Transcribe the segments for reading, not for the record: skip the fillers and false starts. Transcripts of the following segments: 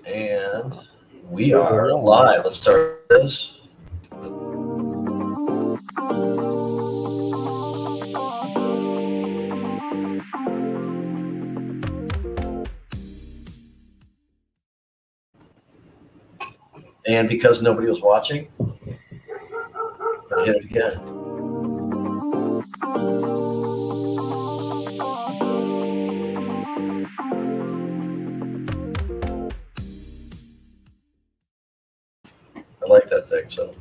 And we are live. Let's start this. And because nobody was watching, I'm going to hit it again. I like that thing. So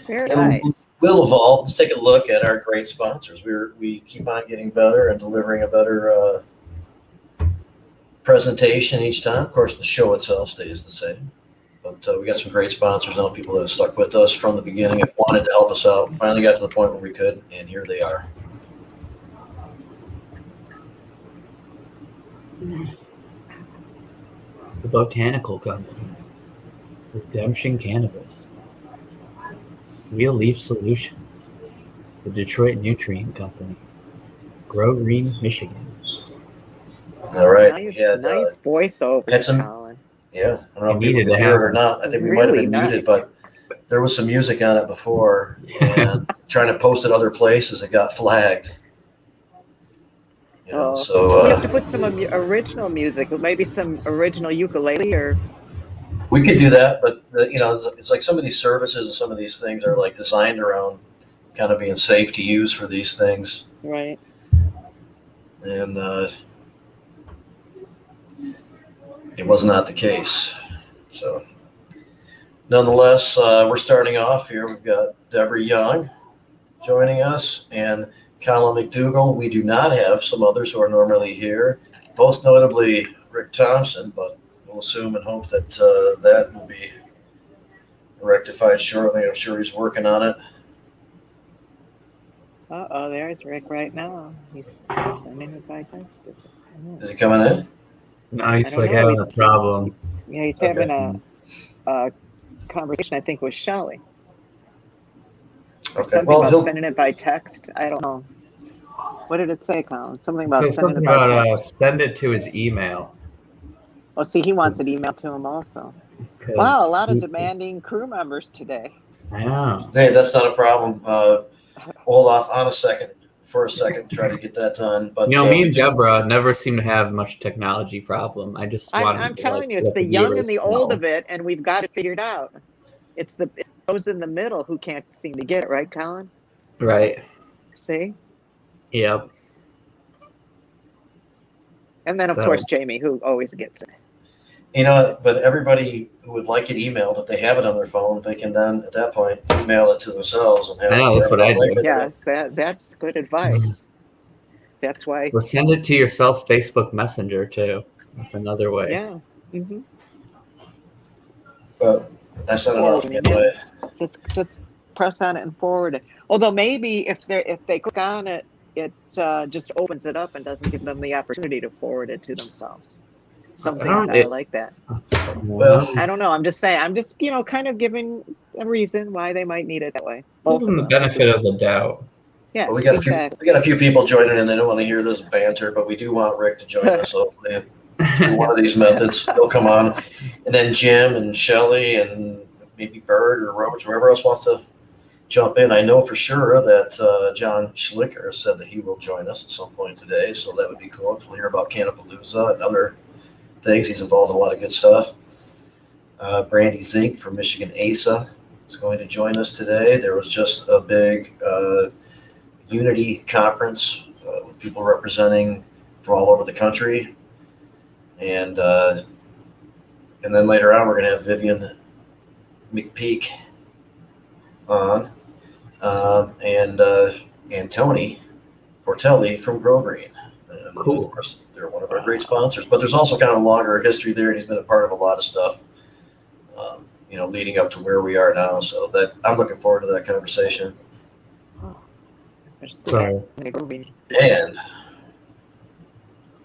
very nice. We'll evolve. Let's take a look at our great sponsors. We keep on getting better and delivering a better presentation each time. Of course, the show itself stays the same. But we got some great sponsors now, people that have stuck with us from the beginning, have wanted to help us out. Finally got to the point where we could, and here they are. The Botanical Company, Redemption Cannabis, Real Leaf Solutions, the Detroit Nutrient Company, Grow Green, Michigan. All right. Nice voiceover, had some, Colin. Yeah, I don't know if people could hear it or not. I think we might have been muted, but there was some music on it before, and trying to post it other places, it got flagged. So you have to put some original music, maybe some original ukulele, or we could do that. But it's like some of these services and some of these things are like designed around kind of being safe to use for these things, right? And it was not the case. So nonetheless, we're starting off here. We've got Debra Young joining us and Colin MacDougall. We do not have some others who are normally here, most notably Rick Thompson, but we'll assume and hope that that will be rectified shortly. I'm sure he's working on it. Uh-oh, there's Rick right now. He's sending it by text. Is he coming in? No, he's like having a problem. Yeah, he's having a conversation, I think, with Shelly. Okay. Something about sending it by text. I don't know. What did it say, Colin? Something about sending it by text. Send it to his email. Oh, see, he wants it emailed to him also. Wow, a lot of demanding crew members today. Yeah. Hey, that's not a problem. Hold off on for a second, try to get that done. But me and Debra never seem to have much technology problem. I'm telling you, it's the young and the old of it, and we've got it figured out. It's those in the middle who can't seem to get it, right, Colin? Right. See? Yep. And then, of course, Jamie, who always gets it. But everybody who would like it emailed, if they have it on their phone, they can then, at that point, email it to themselves. And have that's what I do. Yes, that's good advice. That's why. Well, send it to yourself, Facebook Messenger, too. That's another way. Yeah. Mm-hmm. But that's not enough. Anyway. Just press on it and forward it. Although maybe if they click on it, it just opens it up and doesn't give them the opportunity to forward it to themselves. Some things are like that. Well, I don't know. I'm just saying. I'm just kind of giving a reason why they might need it that way. Give them the benefit of the doubt. Yeah, well, we got a few people joining in. They don't want to hear this banter, but we do want Rick to join us. Hopefully, through one of these methods, he'll come on, and then Jim and Shelly and maybe Berg or Roach, whoever else wants to jump in. I know for sure that John Schlicker said that he will join us at some point today, so that would be cool. We'll hear about Cannapalooza and other things. He's involved in a lot of good stuff. Brandy Zink from Michigan ASA is going to join us today. There was just a big unity conference with people representing from all over the country. And then later on, we're going to have Vivian McPeak on and Tony Portelli from Grow Green. And cool. Of course, they're one of our great sponsors, but there's also kind of a longer history there, and he's been a part of a lot of stuff, leading up to where we are now. So that I'm looking forward to that conversation. Sorry. And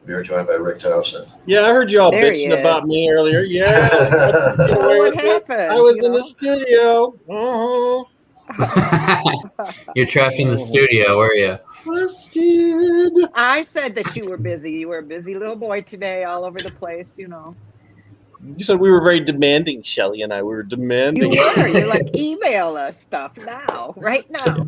we were joined by Rick Thompson. Yeah, I heard you all bitching about me earlier. Yeah. What happened? I was in the studio. You're trapped in the studio, were you? I said that you were busy. You were a busy little boy today, all over the place, You said we were very demanding, Shelly and I. We were demanding. You were. You're like, email us stuff now, right now.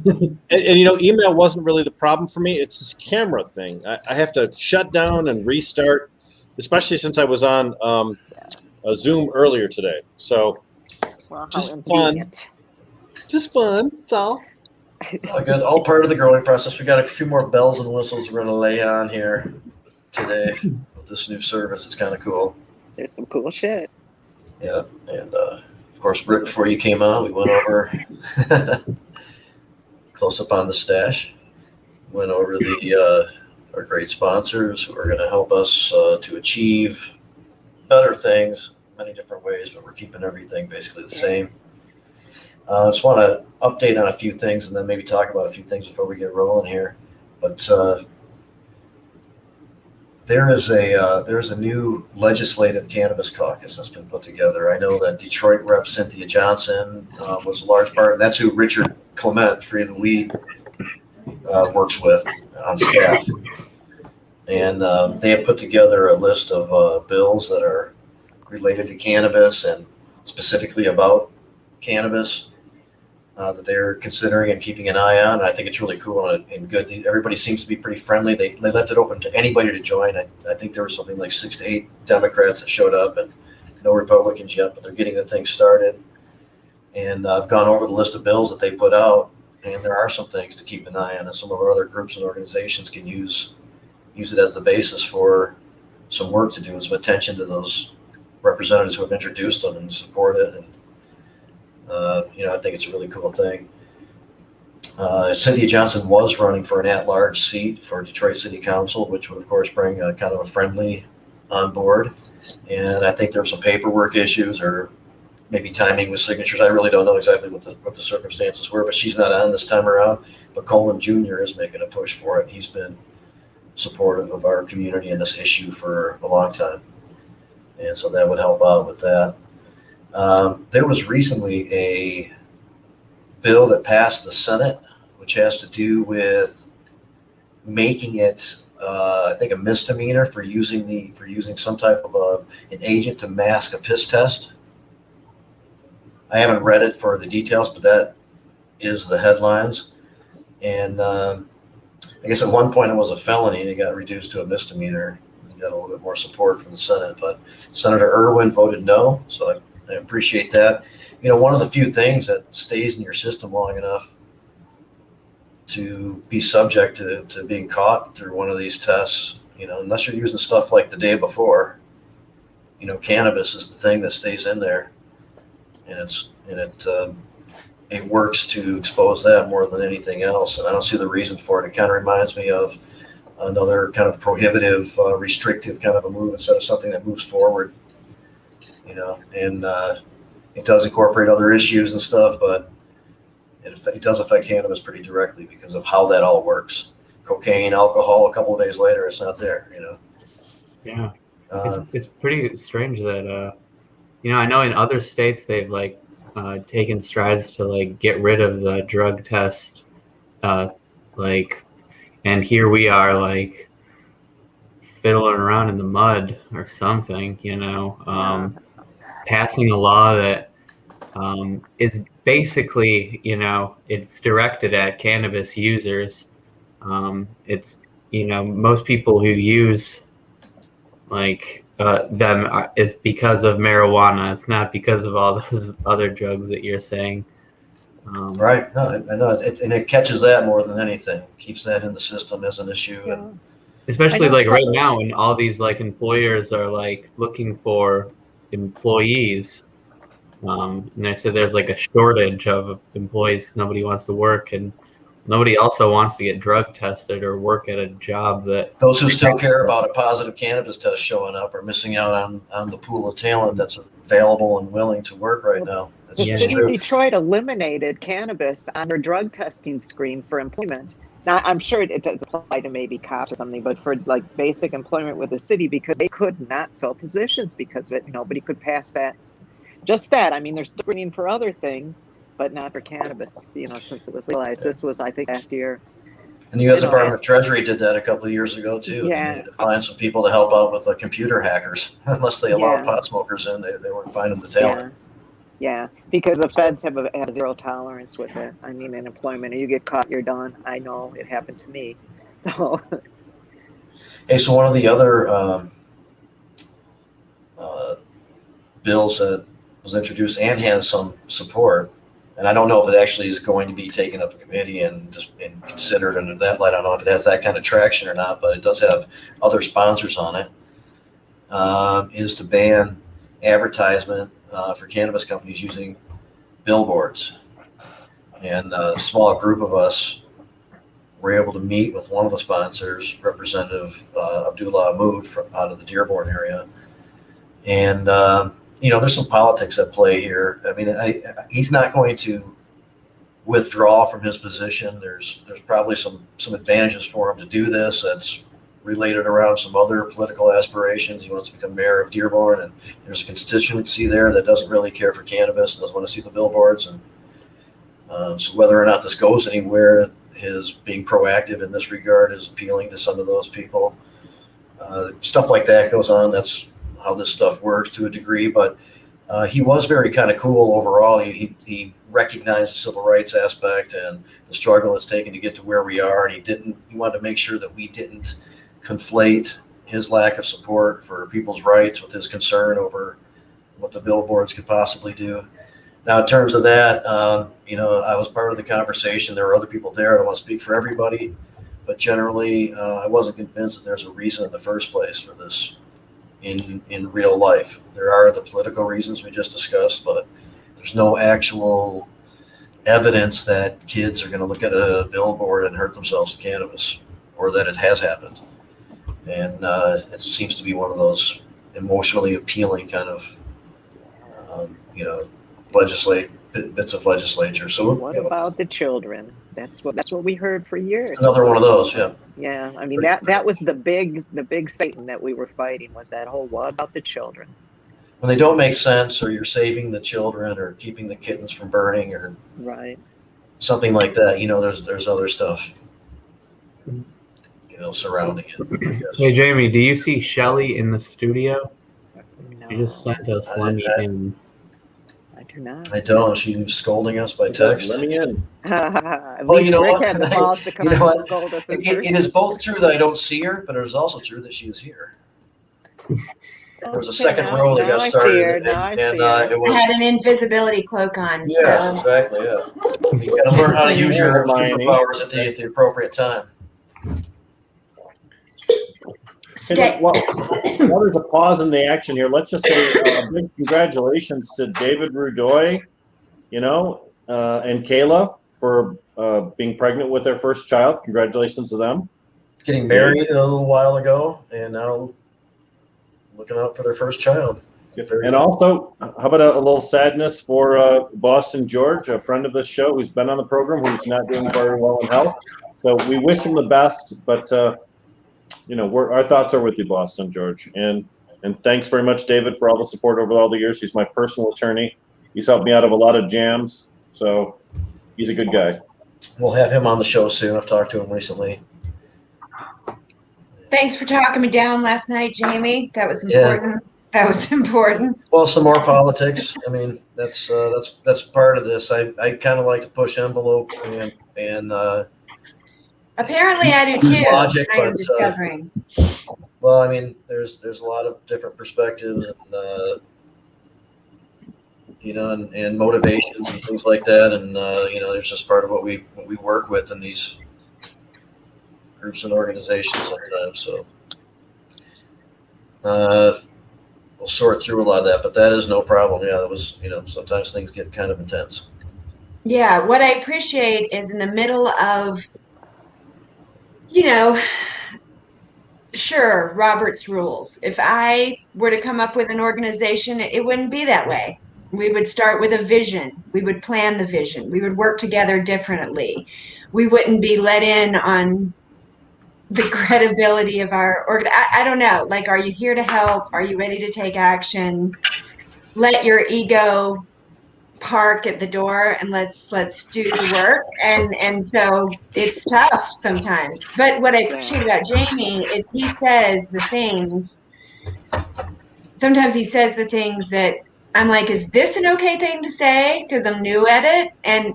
And you know, email wasn't really the problem for me. It's this camera thing. I have to shut down and restart, especially since I was on a Zoom earlier today. So Well, how just fun. inconvenient. Just fun. That's all. All good. All part of the growing process. We got a few more bells and whistles we're going to lay on here today with this new service. It's kind of cool. There's some cool shit. Yeah, and of course, Rick, before you came on, we went over close up on the stash. Went over our great sponsors who are going to help us to achieve better things, many different ways, but we're keeping everything basically the same. I just want to update on a few things and then maybe talk about a few things before we get rolling here. But there's a new legislative cannabis caucus that's been put together. I know that Detroit Rep Cynthia Johnson was a large part, and that's who Richard Clement, Free the Weed, works with on staff. And they have put together a list of bills that are related to cannabis and specifically about cannabis that they're considering and keeping an eye on. I think it's really cool and good. Everybody seems to be pretty friendly. They left it open to anybody to join. I think there was something like 6 to 8 Democrats that showed up and no Republicans yet, but they're getting the thing started. And I've gone over the list of bills that they put out, and there are some things to keep an eye on, and some of our other groups and organizations can use it as the basis for some work to do and some attention to those representatives who have introduced them and support it. And I think it's a really cool thing. Cynthia Johnson was running for an at-large seat for Detroit City Council, which would, of course, bring kind of a friendly on board. And I think there were some paperwork issues or maybe timing with signatures. I really don't know exactly what the circumstances were, but she's not on this time around. But Colin Jr. is making a push for it. He's been supportive of our community and this issue for a long time. And so that would help out with that. There was recently a bill that passed the Senate, which has to do with making it, I think, a misdemeanor for using some type of an agent to mask a piss test. I haven't read it for the details, but that is the headlines. And I guess at one point it was a felony, and it got reduced to a misdemeanor. We got a little bit more support from the Senate, but Senator Irwin voted no, so I appreciate that. One of the few things that stays in your system long enough to be subject to being caught through one of these tests, unless you're using stuff like the day before, cannabis is the thing that stays in there, and it works to expose that more than anything else. And I don't see the reason for it. It kind of reminds me of another kind of prohibitive, restrictive kind of a move instead of something that moves forward, and it does incorporate other issues and stuff, but it does affect cannabis pretty directly because of how that all works. Cocaine, alcohol, a couple of days later, it's not there, Yeah. It's pretty strange that, I know in other states they've taken strides to get rid of the drug test, and here we are fiddling around in the mud or something, passing a law that is basically, it's directed at cannabis users. It's, most people who use them is because of marijuana. It's not because of all those other drugs that you're saying. Right. No, I know. And it catches that more than anything. Keeps that in the system as an issue. Yeah. And especially right now when all these employers are looking for employees. And they said there's a shortage of employees because nobody wants to work, and nobody also wants to get drug tested or work at a job that those who still care about a positive cannabis test showing up are missing out on the pool of talent that's available and willing to work right now. The city of Detroit eliminated cannabis on their drug testing screen for employment. Now, I'm sure it does apply to maybe cops or something, but for basic employment with the city, because they could not fill positions because of it. Nobody could pass that. Just that. I mean, they're still screening for other things, but not for cannabis, since it was realized. This was, I think, last year. And the U.S. You know, Department of Treasury did that a couple of years ago too. They Yeah. needed to find some people to help out with the computer hackers. Unless they allowed Yeah. pot smokers in, they weren't finding the talent. Yeah, because the feds have a zero tolerance with it. I mean, in employment, you get caught, you're done. I know it happened to me. So Hey, so one of the other bills that was introduced and has some support, and I don't know if it actually is going to be taken up a committee and considered under that light. I don't know if it has that kind of traction or not, but it does have other sponsors on it. Is to ban advertisement for cannabis companies using billboards. And a small group of us were able to meet with one of the sponsors, Representative Abdullah Mahmood out of the Dearborn area. And, there's some politics at play here. I mean, he's not going to withdraw from his position. There's probably some advantages for him to do this. That's related around some other political aspirations. He wants to become mayor of Dearborn, and there's a constituency there that doesn't really care for cannabis and doesn't want to see the billboards. And so whether or not this goes anywhere, his being proactive in this regard is appealing to some of those people. Stuff like that goes on. That's how this stuff works to a degree, but he was very kind of cool overall. He recognized the civil rights aspect and the struggle it's taken to get to where we are, and he wanted to make sure that we didn't conflate his lack of support for people's rights with his concern over what the billboards could possibly do. Now, in terms of that, I was part of the conversation. There were other people there. I don't want to speak for everybody, but generally, I wasn't convinced that there's a reason in the first place for this in real life. There are the political reasons we just discussed, but there's no actual evidence that kids are going to look at a billboard and hurt themselves with cannabis, or that it has happened. And it seems to be one of those emotionally appealing kind of, bits of legislature. So what about the children? That's what we heard for years. It's another one of those, yeah. Yeah, I mean that was the big Satan that we were fighting, was that whole what about the children? When they don't make sense, or you're saving the children, or keeping the kittens from burning, or Right. something like that, there's other stuff, surrounding it. Hey, Jamie, do you see Shelly in the studio? No, She just sent us let me in. I do not. I don't. She's scolding us by text. Let me in. At Well, least you know Rick what? had the balls to come You know out and what? scold us in It is both true that I don't see her, but it is also true that she is here. There was a second row that got started, and it I was. had an invisibility cloak on. Yes, so. exactly. Yeah, you got to learn how to use your superpowers at the appropriate time. Stay. Well, there's a pause in the action here. Let's just say big congratulations to David Rudoy, and Kayla for being pregnant with their first child. Congratulations to them. Getting married a little while ago, and now looking out for their first child. And also, how about a little sadness for Boston George, a friend of the show who's been on the program, who's not doing very well in health. So we wish him the best, but our thoughts are with you, Boston George. And thanks very much, David, for all the support over all the years. He's my personal attorney. He's helped me out of a lot of jams, so he's a good guy. We'll have him on the show soon. I've talked to him recently. Thanks for talking me down last night, Jamie. That was important. Yeah. That was important. Well, some more politics. I mean, that's part of this. I kind of like to push envelope and Apparently, I do use too. logic, I am but, discovering. well, I mean, there's a lot of different perspectives and motivations and things like that, and there's just part of what we work with in these groups and organizations sometimes. So we'll sort through a lot of that, but that is no problem. Yeah, that was sometimes things get kind of intense. Yeah, what I appreciate is in the middle of, sure, Robert's rules. If I were to come up with an organization, it wouldn't be that way. We would start with a vision. We would plan the vision. We would work together differently. We wouldn't be let in on the credibility of our organ. I don't know. Like, are you here to help? Are you ready to take action? Let your ego park at the door and let's do the work. And so it's tough sometimes. But what I appreciate about Jamie is he says the things. Sometimes he says the things that I'm like, is this an okay thing to say? Because I'm new at it, and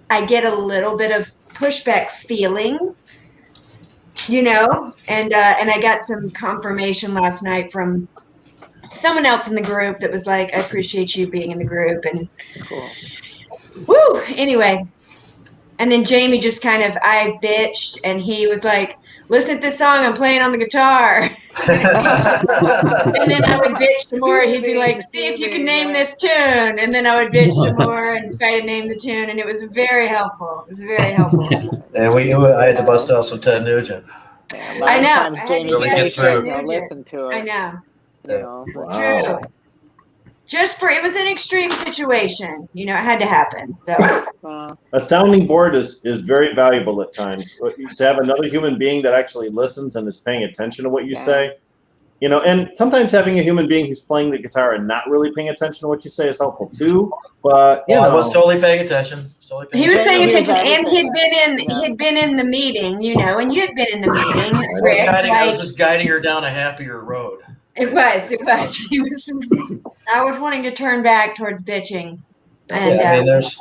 I get a little bit of pushback feeling, you know. And I got some confirmation last night from someone else in the group that was like, I appreciate you being in the group, and Cool. woo. Anyway, and then Jamie just kind of, I bitched, and he was like, listen to this song I'm playing on the guitar. And then I would bitch some more. He'd be like, see if you can name this tune. And then I would bitch some more and try to name the tune. And it was very helpful. It was very helpful. And I had to bust out some Ted Nugent. Yeah, I know. times I had Jamie to Really get get takes through. it, you know, listen to it. I know. You know, Wow. True. Just it was an extreme situation. You know, it had to happen. So A sounding board is very valuable at times. To have another human being that actually listens and is paying attention to what you say, you know, and sometimes having a human being who's playing the guitar and not really paying attention to what you say is helpful too. But you know, I was totally paying attention. he was paying attention, and everything. he'd been in the meeting, you know, and you'd been in the meeting, I Rick. was just guiding her down a happier road. It was. He was. I was wanting to turn back towards bitching. And, I mean, there's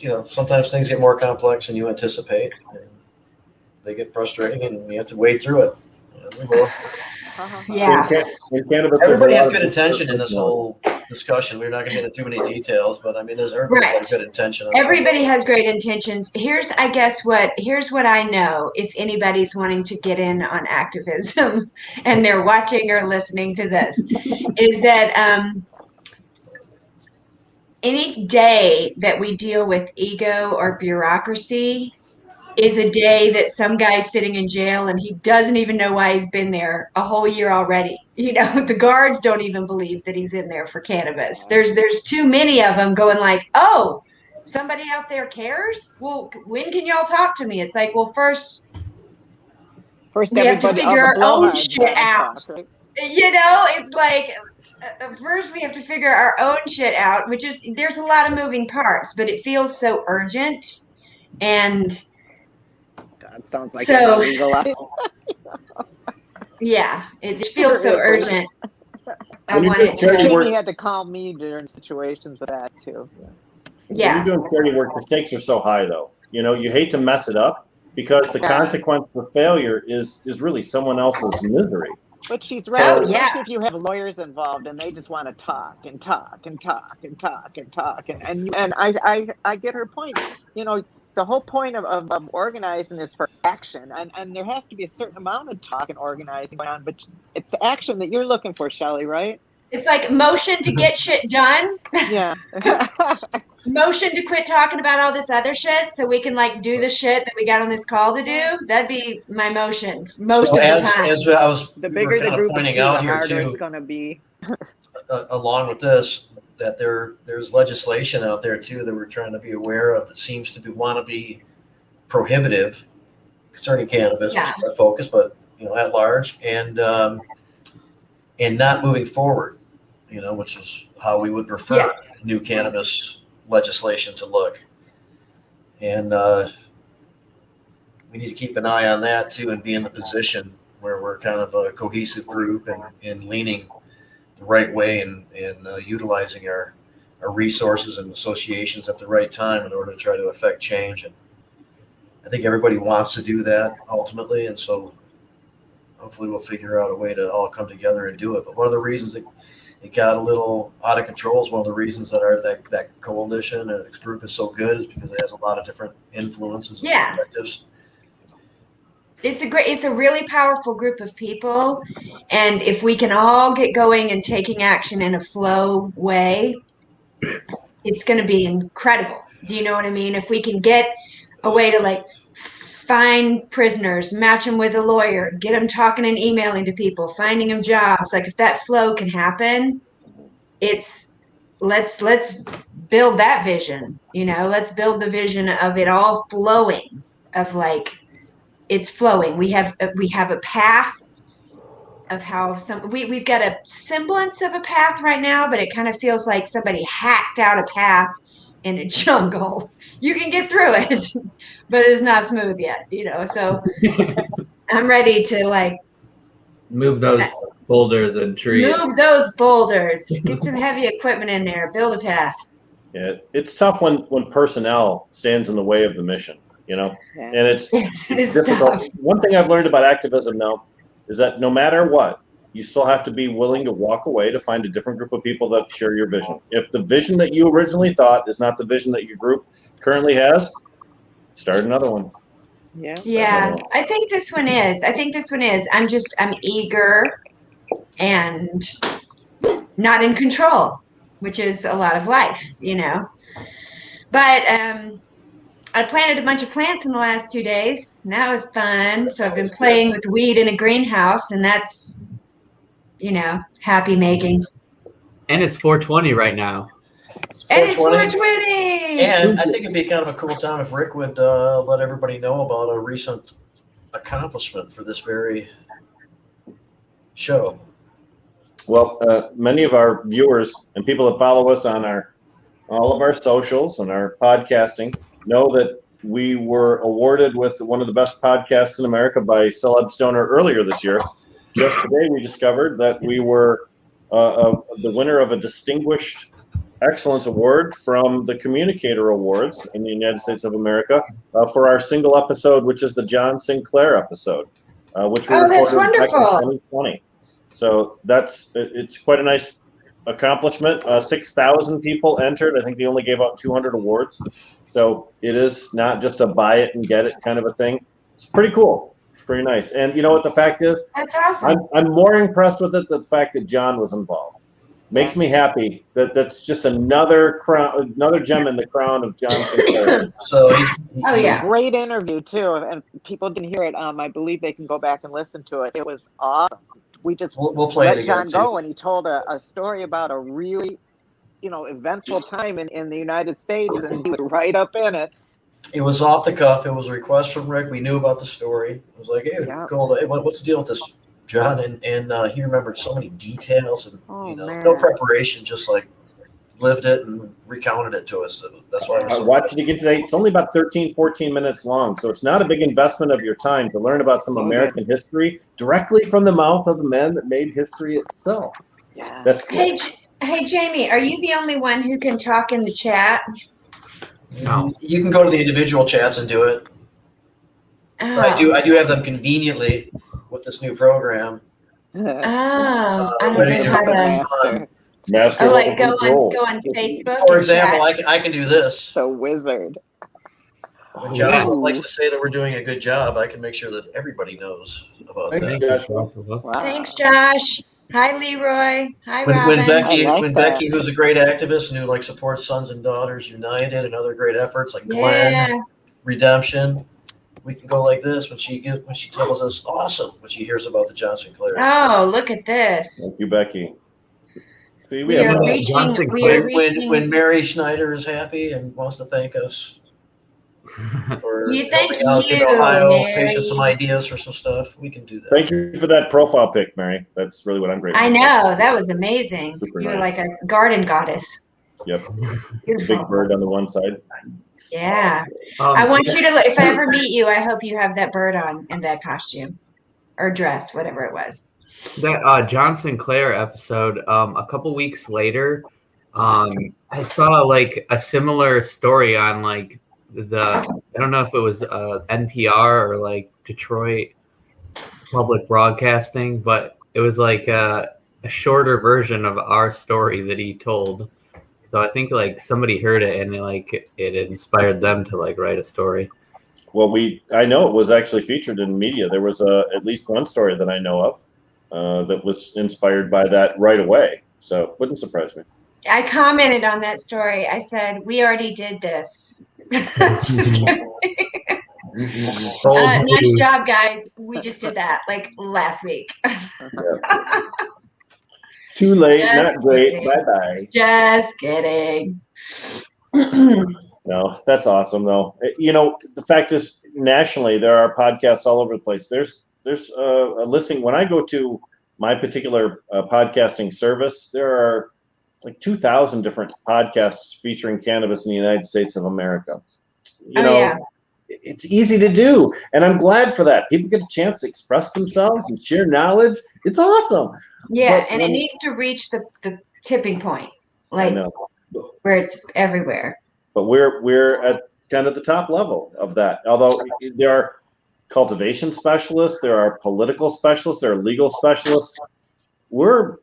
you know, sometimes things get more complex than you anticipate. And they get frustrating, and you have to wade through it. Yeah. in cannabis, Everybody has good intention in this whole discussion. We're not going to get into too many details, but I mean, everybody has good intention. Everybody has great intentions. Here's what I know. If anybody's wanting to get in on activism and they're watching or listening to this, is that any day that we deal with ego or bureaucracy is a day that some guy's sitting in jail and he doesn't even know why he's been there a whole year already. You know, the guards don't even believe that he's in there for cannabis. There's too many of them going like, oh, somebody out there cares? Well, when can y'all talk to me? It's like, well, first we have to figure our own shit out. Right? You know, it's like, first we have to figure our own shit out, which is, there's a lot of moving parts, but it feels so urgent. And it sounds like so, legalized. Yeah, it feels so urgent. I wanted to. Jamie had to call me during situations of that too. Yeah. When you're doing charity work, the stakes are so high, though. You know, you hate to mess it up because the consequence for failure is really someone else's misery. But she's right, especially if you have lawyers involved and they just want to talk and talk and talk and talk and talk and I get her point. You know, the whole point of organizing is for action, and there has to be a certain amount of talk and organizing going on, but it's action that you're looking for, Shelly, right? It's like motion to get shit done. Yeah. Motion to quit talking about all this other shit so we can like do the shit that we got on this call to do. That'd be my motion most of the time. As I was the bigger the group pointing the out here harder too, it's going to be. Along with this, that there's legislation out there too that we're trying to be aware of that seems to want to be prohibitive concerning cannabis, which is our focus, but you know, at large, and not moving forward, you know, which is how we would prefer new cannabis legislation to look. And we need to keep an eye on that too, and be in the position where we're kind of a cohesive group and leaning the right way and utilizing our resources and associations at the right time in order to try to affect change. And I think everybody wants to do that ultimately, and so hopefully we'll figure out a way to all come together and do it. But one of the reasons it got a little out of control is one of the reasons that that coalition or this group is so good is because it has a lot of different influences and perspectives. It's a really powerful group of people, and if we can all get going and taking action in a flow way, it's going to be incredible. Do you know what I mean? If we can get a way to like find prisoners, match them with a lawyer, get them talking and emailing to people, finding them jobs, like if that flow can happen, let's build that vision. You know, let's build the vision of it all flowing, of like, it's flowing. We have a path of how we've got a semblance of a path right now, but it kind of feels like somebody hacked out a path in a jungle. You can get through it, but it's not smooth yet, so I'm ready to like Move those boulders and trees. move those boulders, get some heavy equipment in there, build a path. Yeah, it's tough when personnel stands in the way of the mission, and it's difficult. Tough. One thing I've learned about activism now is that no matter what, you still have to be willing to walk away to find a different group of people that share your vision. If the vision that you originally thought is not the vision that your group currently has, start another one. Yeah, I think this one is. I'm eager and not in control, which is a lot of life, But I planted a bunch of plants in the last 2 days. And that was fun. So I've been playing with weed in a greenhouse, and that's, happy making. And it's 420 right now. And it's 420. And I think it'd be kind of a cool time if Rick would let everybody know about a recent accomplishment for this very show. Well, many of our viewers and people that follow us on all of our socials and our podcasting know that we were awarded with one of the best podcasts in America by Celeb Stoner earlier this year. Just today, we discovered that we were the winner of a Distinguished Excellence Award from the Communicator Awards in the United States of America for our single episode, which is the John Sinclair episode, which we recorded back in 2020. So it's quite a nice accomplishment. 6,000 people entered. I think they only gave out 200 awards. So it is not just a buy it and get it kind of a thing. It's pretty cool. It's pretty nice. And you know what the fact is? That's awesome. I'm more impressed with it, the fact that John was involved. Makes me happy that's just another gem in the crown of John Sinclair. So great interview too. And people didn't hear it. I believe they can go back and listen to it. It was awesome. We'll play it again. John go, and he told a story about a really, eventful time in the United States, and he was right up in it. It was off the cuff. It was a request from Rick. We knew about the story. It was like, hey, cool. Hey, what's the deal with this, John? And he remembered so many details and no preparation, just like lived it and recounted it to us. So that's why I watched it again today. It's only about 13, 14 minutes long. So it's not a big investment of your time to learn about some American history directly from the mouth of the man that made history itself. Yeah. That's cool. Hey, Jamie, are you the only one who can talk in the chat? No. You can go to the individual chats and do it. Oh. I do have them conveniently with this new program. I don't know how to. Master Like go on Facebook. For example, I can do this. The wizard. When Josh likes to say that we're doing a good job, I can make sure that everybody knows about that. Wow. Thanks, Josh. Hi, Leroy. Hi, Robin. When Becky, who's a great activist and who supports Sons and Daughters United and other great efforts like Glenn, Redemption, we can go like this when she tells us awesome when she hears about the John Sinclair. Oh, look at this. Thank you, Becky. See, we are reaching. When Mary Schneider is happy and wants to thank us for helping out in Ohio, patient some ideas for some stuff, we can do that. Thank you for that profile pic, Mary. That's really what I'm grateful for. I know, that was amazing. You were like a garden goddess. Yep. Beautiful. Big bird on the one side. Yeah. I want you to look. If I ever meet you, I hope you have that bird on and that costume or dress, whatever it was. That John Sinclair episode, a couple weeks later, I saw a similar story on I don't know if it was NPR or Detroit Public Broadcasting, but it was a shorter version of our story that he told. So I think somebody heard it and it inspired them to write a story. Well, I know it was actually featured in media. There was at least one story that I know of that was inspired by that right away. So it wouldn't surprise me. I commented on that story. I said, we already did this. Just kidding. Nice job, guys. We just did that last week. Too late, Just not great. kidding. Bye-bye. Just kidding. No, that's awesome, though. The fact is, nationally, there are podcasts all over the place. There's a listing. When I go to my particular podcasting service, there are like 2,000 different podcasts featuring cannabis in the United States of America. It's easy to do, and I'm glad for that. People get a chance to express themselves and share knowledge. It's awesome. Yeah, and it needs to reach the tipping point, like where it's everywhere. But we're at kind of the top level of that. Although there are cultivation specialists, there are political specialists, there are legal specialists. We're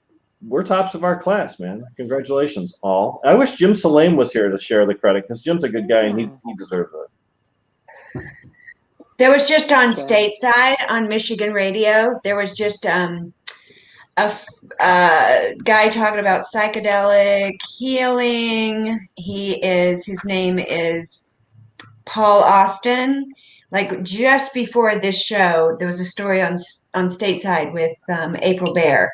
tops of our class, man. Congratulations, all. I wish Jim Salame was here to share the credit, because Jim's a good guy and he deserves it. There was just on stateside on Michigan radio, there was just a guy talking about psychedelic healing. His name is Paul Austin. Like just before this show, there was a story on stateside with April Bear,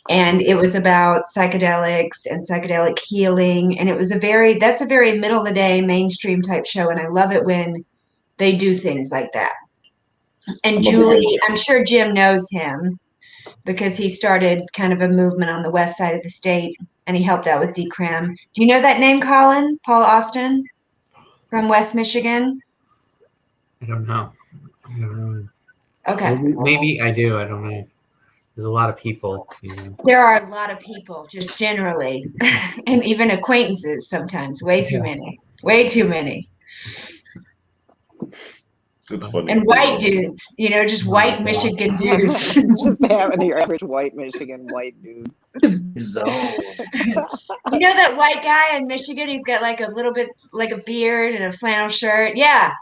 and it was about psychedelics and psychedelic healing. And it was that's a very middle of the day mainstream type show. And I love it when they do things like that. And Julie, I'm sure Jim knows him because he started kind of a movement on the west side of the state, and he helped out with decrim. Do you know that name, Colin? Paul Austin from West Michigan? I don't know. Okay. Maybe I do. I don't know. There's a lot of people. There are a lot of people, just generally, and even acquaintances sometimes. Way too many. Way too many. It's funny. And white dudes, just white Michigan dudes. Just having your average white Michigan white dude. You know that white guy in Michigan? He's got like a little bit like a beard and a flannel shirt. Yeah.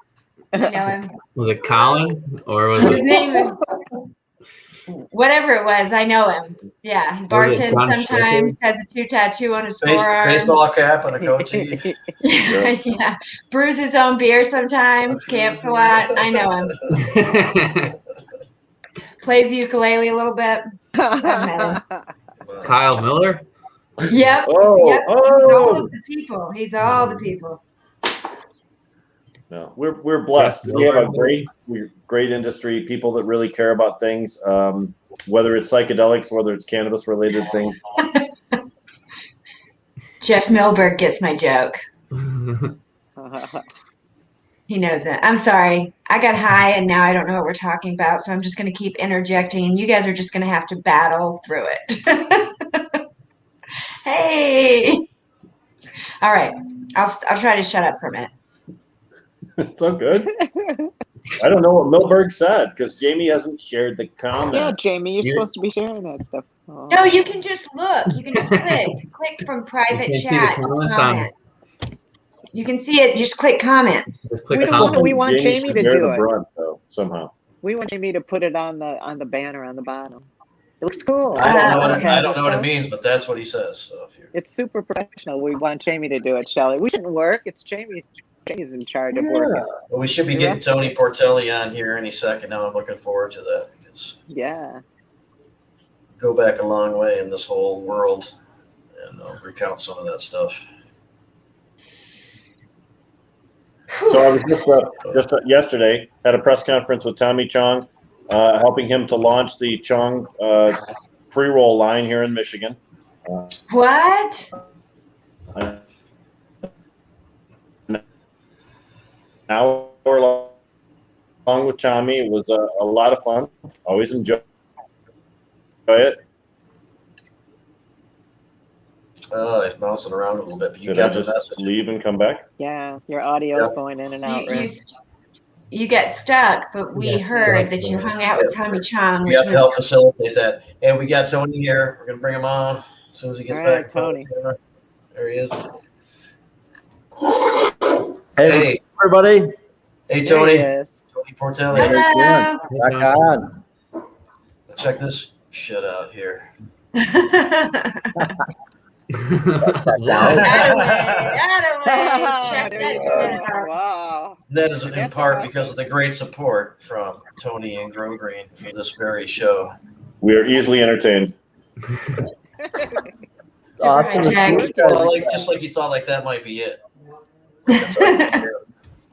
I know him. Was it Colin or was His it? name is whatever it was. I know him. Yeah, he bartends sometimes. Schlicker? Has a 2 tattoo on his forearm. Baseball cap and a goatee. Yeah, brews his own beer sometimes. Camps a lot. I know him. Plays the ukulele a little bit. I've met him. Kyle Miller? Yep. Yep. He's all of the people. He's all the people. No, we're blessed. We have a great industry, people that really care about things, whether it's psychedelics, whether it's cannabis related things. Jeff Milberg gets my joke. He knows it. I'm sorry. I got high and now I don't know what we're talking about, so I'm just going to keep interjecting, and you guys are just going to have to battle through it. Hey. All right. I'll try to shut up for a minute. It's all good. I don't know what Milberg said because Jamie hasn't shared the comment. Yeah, Jamie, you're supposed to be sharing that stuff. Oh. No, you can just look. You can just click from private chat to comment. You can see it. Just click comments. We want Jamie to do it. Brunt, though, somehow. We want Jamie to put it on the banner on the bottom. It looks cool. I don't know what it means, but that's what he says. So it's super professional. We want Jamie to do it, Shelly. We shouldn't work. It's Jamie. Jamie's in charge of working. Well, we should be getting Tony Portelli on here any second now. I'm looking forward to that because go back a long way in this whole world and recount some of that stuff. So I was just yesterday had a press conference with Tommy Chong, helping him to launch the Chong pre-roll line here in Michigan. What? Hour long with Tommy. It was a lot of fun. Always enjoy it. He's bouncing around a little bit, but you Did got I the just message. leave and come back? Yeah, your audio's going in and out. You got stuck, but we heard that you hung out with Tommy Chong. We have to help facilitate that. And we got Tony here. We're going to bring him on as soon as he gets back. Tony. There he is. Hey, everybody. Hey, Tony. Tony Portelli. Hello. Back on. Check this shit out here. Wow. That is in part because of the great support from Tony and Grow Green for this very show. We are easily entertained. Awesome. Well, just like you thought, like that might be it. That's all you can do.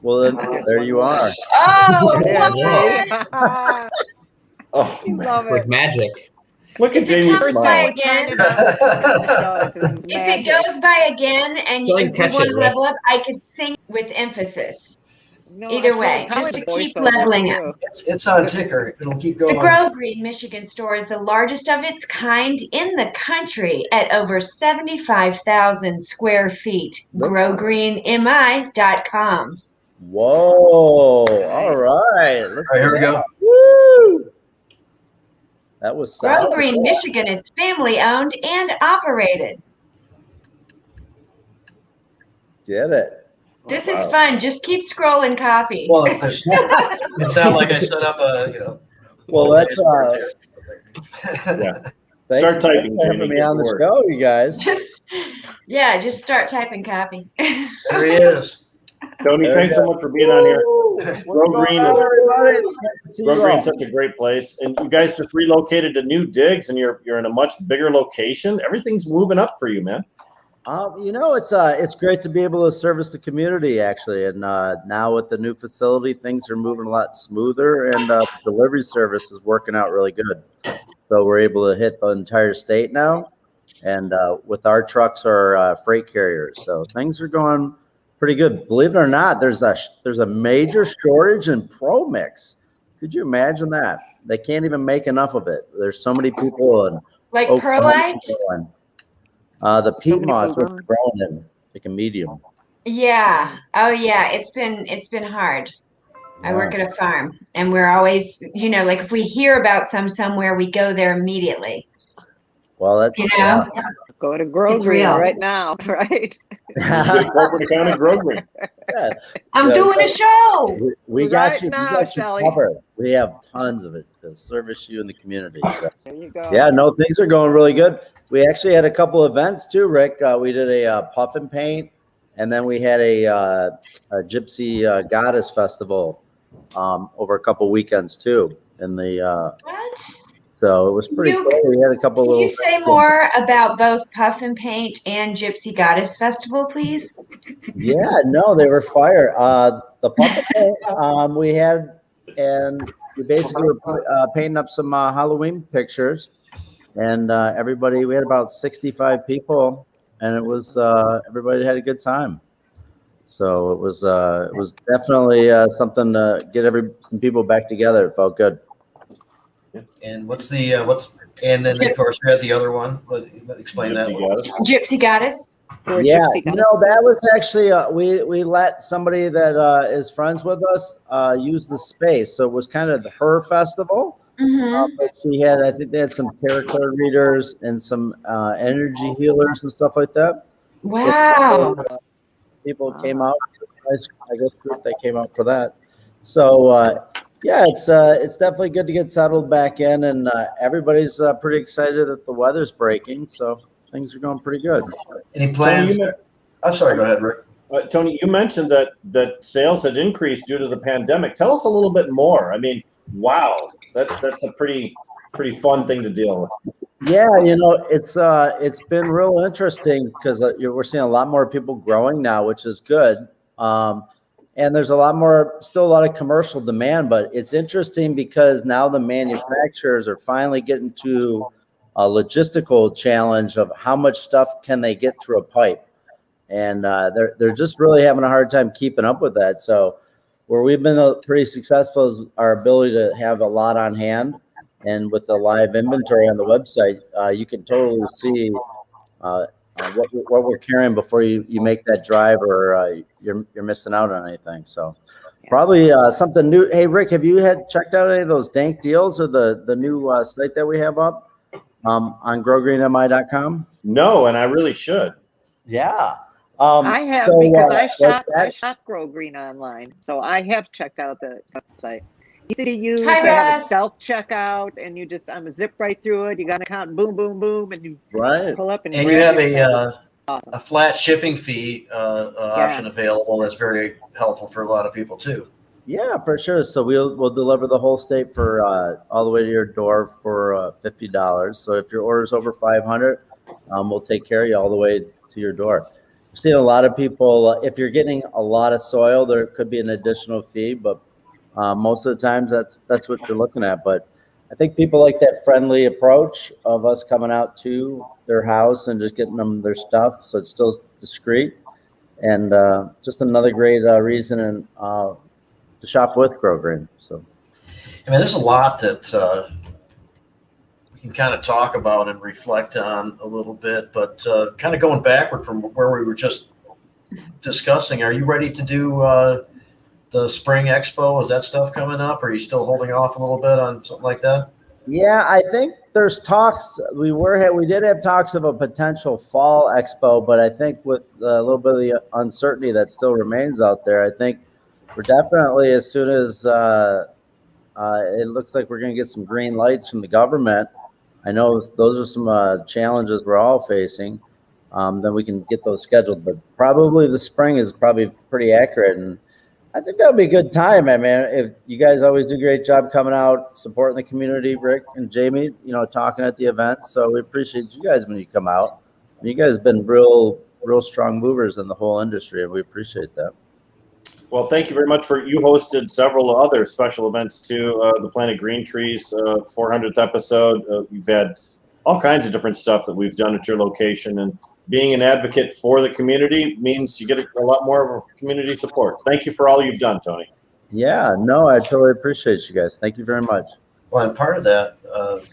Well, then, there you are. Oh, Yeah. Oh, You love Like it. magic. Look at If it Jamie comes by smile. again, If if it goes by again and Go if and you catch want it, to Rick. level up, I could sing with emphasis. No, Either way, just to keep leveling up. It's on ticker. It'll keep The going. Grow Green Michigan store is the largest of its kind in the country at over 75,000 square feet. GrowGreenMI.com. Whoa! All right, let's All right, here we go. Woo! That was Grow solid. Green Michigan is family owned and operated. Get it. This is fun. Just keep scrolling copy. Well, it's not like I set up a. Well, that's Yeah. thanks Start typing, for having Jamie. me Get on to the work. show, you guys. Just start typing copy. There he is. Tony, There thanks you so much for being on here. Grow Green is Grow Green's such a great place, and you guys just relocated to new digs, and you're in a much bigger location. Everything's moving up for you, man. It's great to be able to service the community actually, and now with the new facility, things are moving a lot smoother, and delivery service is working out really good. So we're able to hit the entire state now, and with our trucks are freight carriers, so things are going pretty good. Believe it or not, there's a major shortage in Pro Mix. Could you imagine that? They can't even make enough of it. There's so many people in Like Oklahoma perlite? the peat So many moss people was growing in like a medium. Yeah. Oh yeah. It's been hard. I work at a farm, and we're always, like if we hear about somewhere, we go there immediately. Well, that's Go to Grow It's Green real. right now, right? Good corporate County Grow Green. yeah. I'm doing a show. We got Right you. now, We got Shelly. you covered. We have tons of it to service you in the community. So. There you go. Yeah, no, things are going really good. We actually had a couple events too, Rick. We did a puff and paint, and then we had a Gypsy Goddess Festival over a couple weekends too. In the What? so it was pretty You- cool. We had a couple Can little. you say more about both Puff and Paint and Gypsy Goddess Festival, please? Yeah, no, they were fire. The puff and paint we had, and we basically were painting up some Halloween pictures. And we had about 65 people, and it was everybody had a good time. So it was definitely something to get some people back together. It felt good. And and then of course we had the other one. What, explain that Gypsy one. Goddess. Gypsy Goddess. Or Yeah, Gypsy Goddess. that was actually we let somebody that is friends with us use the space, so it was kind of her festival. Mm-hmm. But I think they had some tarot card readers and some energy healers and stuff like that. Wow. People came out. I guess group that came out for that. So it's definitely good to get settled back in, and everybody's pretty excited that the weather's breaking. So things are going pretty good. Any plans? I'm sorry. Go ahead, Rick. Tony, you mentioned that sales had increased due to the pandemic. Tell us a little bit more. I mean, wow, that's a pretty fun thing to deal with. Yeah, it's been real interesting because we're seeing a lot more people growing now, which is good. And there's still a lot of commercial demand, but it's interesting because now the manufacturers are finally getting to a logistical challenge of how much stuff can they get through a pipe. And they're just really having a hard time keeping up with that. So where we've been pretty successful is our ability to have a lot on hand. And with the live inventory on the website, you can totally see what we're carrying before you make that drive, or you're missing out on anything. So probably something new. Hey, Rick, have you checked out any of those dank deals or the new site that we have up on growgreenmi.com? No, and I really should. Yeah. I have because I shop Grow Green online, so I have checked out the website. Easy to use. Hi, they have Russ. a self checkout, and you just zip right through it. You got an account, boom, boom, boom, and you pull up and you grab have your stuff. a flat shipping fee option available. That's very helpful for a lot of people too. Yeah, for sure. So we'll deliver the whole state for all the way to your door for $50. So if your order is over 500, we'll take care of you all the way to your door. I've seen a lot of people. If you're getting a lot of soil, there could be an additional fee, but most of the times that's what you're looking at. But I think people like that friendly approach of us coming out to their house and just getting them their stuff, so it's still discreet, and just another great reason to shop with Grow Green. So, I mean, there's a lot that we can kind of talk about and reflect on a little bit, but kind of going backward from where we were just discussing, are you ready to do the spring expo? Is that stuff coming up? Or are you still holding off a little bit on something like that? Yeah, I think there's talks. We did have talks of a potential fall expo, but I think with a little bit of the uncertainty that still remains out there, I think we're definitely, as soon as it looks like we're going to get some green lights from the government. I know those are some challenges we're all facing. Then we can get those scheduled, but probably the spring is probably pretty accurate, and I think that would be a good time. I mean, if you guys always do a great job coming out, supporting the community, Rick and Jamie, talking at the event. So we appreciate you guys when you come out. You guys have been real strong movers in the whole industry, and we appreciate that. Well, thank you very much. You hosted several other special events too. The Planet Green Trees 400th episode. You've had all kinds of different stuff that we've done at your location, and being an advocate for the community means you get a lot more of community support. Thank you for all you've done, Tony. Yeah, no, I totally appreciate you guys. Thank you very much. Well, and part of that,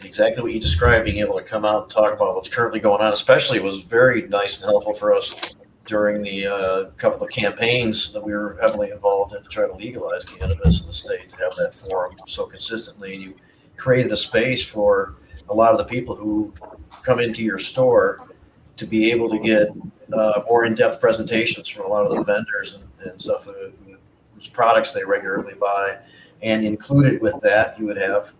exactly what you described, being able to come out and talk about what's currently going on, especially was very nice and helpful for us during the couple of campaigns that we were heavily involved in to try to legalize cannabis in the state, to have that forum so consistently. And you created a space for a lot of the people who come into your store to be able to get more in-depth presentations from a lot of the vendors and stuff whose products they regularly buy. And included with that, you would have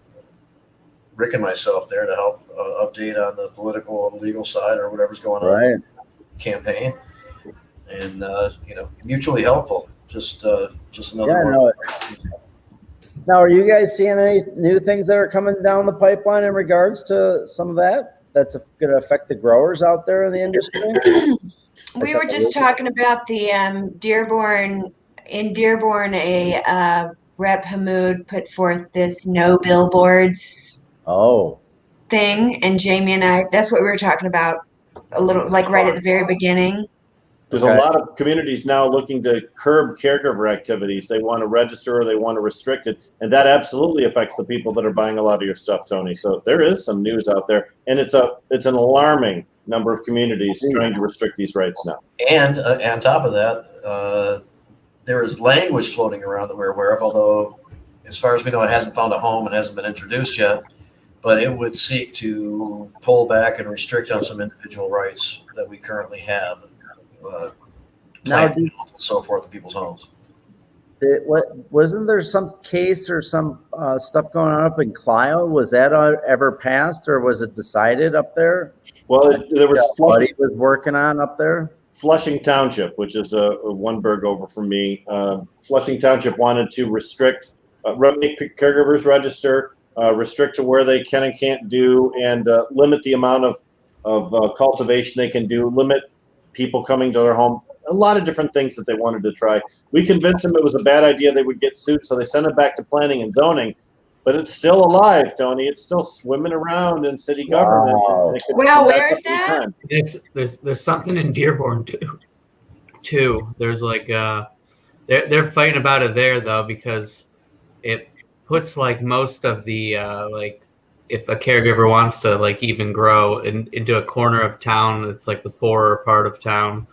Rick and myself there to help update on the political and legal side or whatever's going on in the campaign. And, mutually helpful. Just another one. Now, are you guys seeing any new things that are coming down the pipeline in regards to some of that? That's going to affect the growers out there in the industry? We were just talking about the Dearborn. In Dearborn, a Rep Hamoud put forth this no billboards thing, and Jamie and I, that's what we were talking about a little, like right at the very beginning. There's a lot of communities now looking to curb caregiver activities. They want to register or they want to restrict it. And that absolutely affects the people that are buying a lot of your stuff, Tony. So there is some news out there. And it's an alarming number of communities trying to restrict these rights now. And on top of that, there is language floating around that we're aware of, although as far as we know, it hasn't found a home and hasn't been introduced yet. But it would seek to pull back and restrict on some individual rights that we currently have. And so forth in people's homes. Wasn't there some case or some stuff going on up in Clio? Was that ever passed, or was it decided up there? Well, there was Buddy was working on up there. Flushing Township, which is one burg over from me. Flushing Township wanted to restrict, make caregivers register, restrict to where they can and can't do, and limit the amount of cultivation they can do, limit people coming to their home, a lot of different things that they wanted to try. We convinced them it was a bad idea, they would get sued, so they sent it back to planning and zoning. But it's still alive, Tony. It's still swimming around in city government. Well, where is that? There's something in Dearborn too. There's like they're fighting about it there though, because it puts like most of the if a caregiver wants to like even grow into a corner of town that's like the poorer part of town,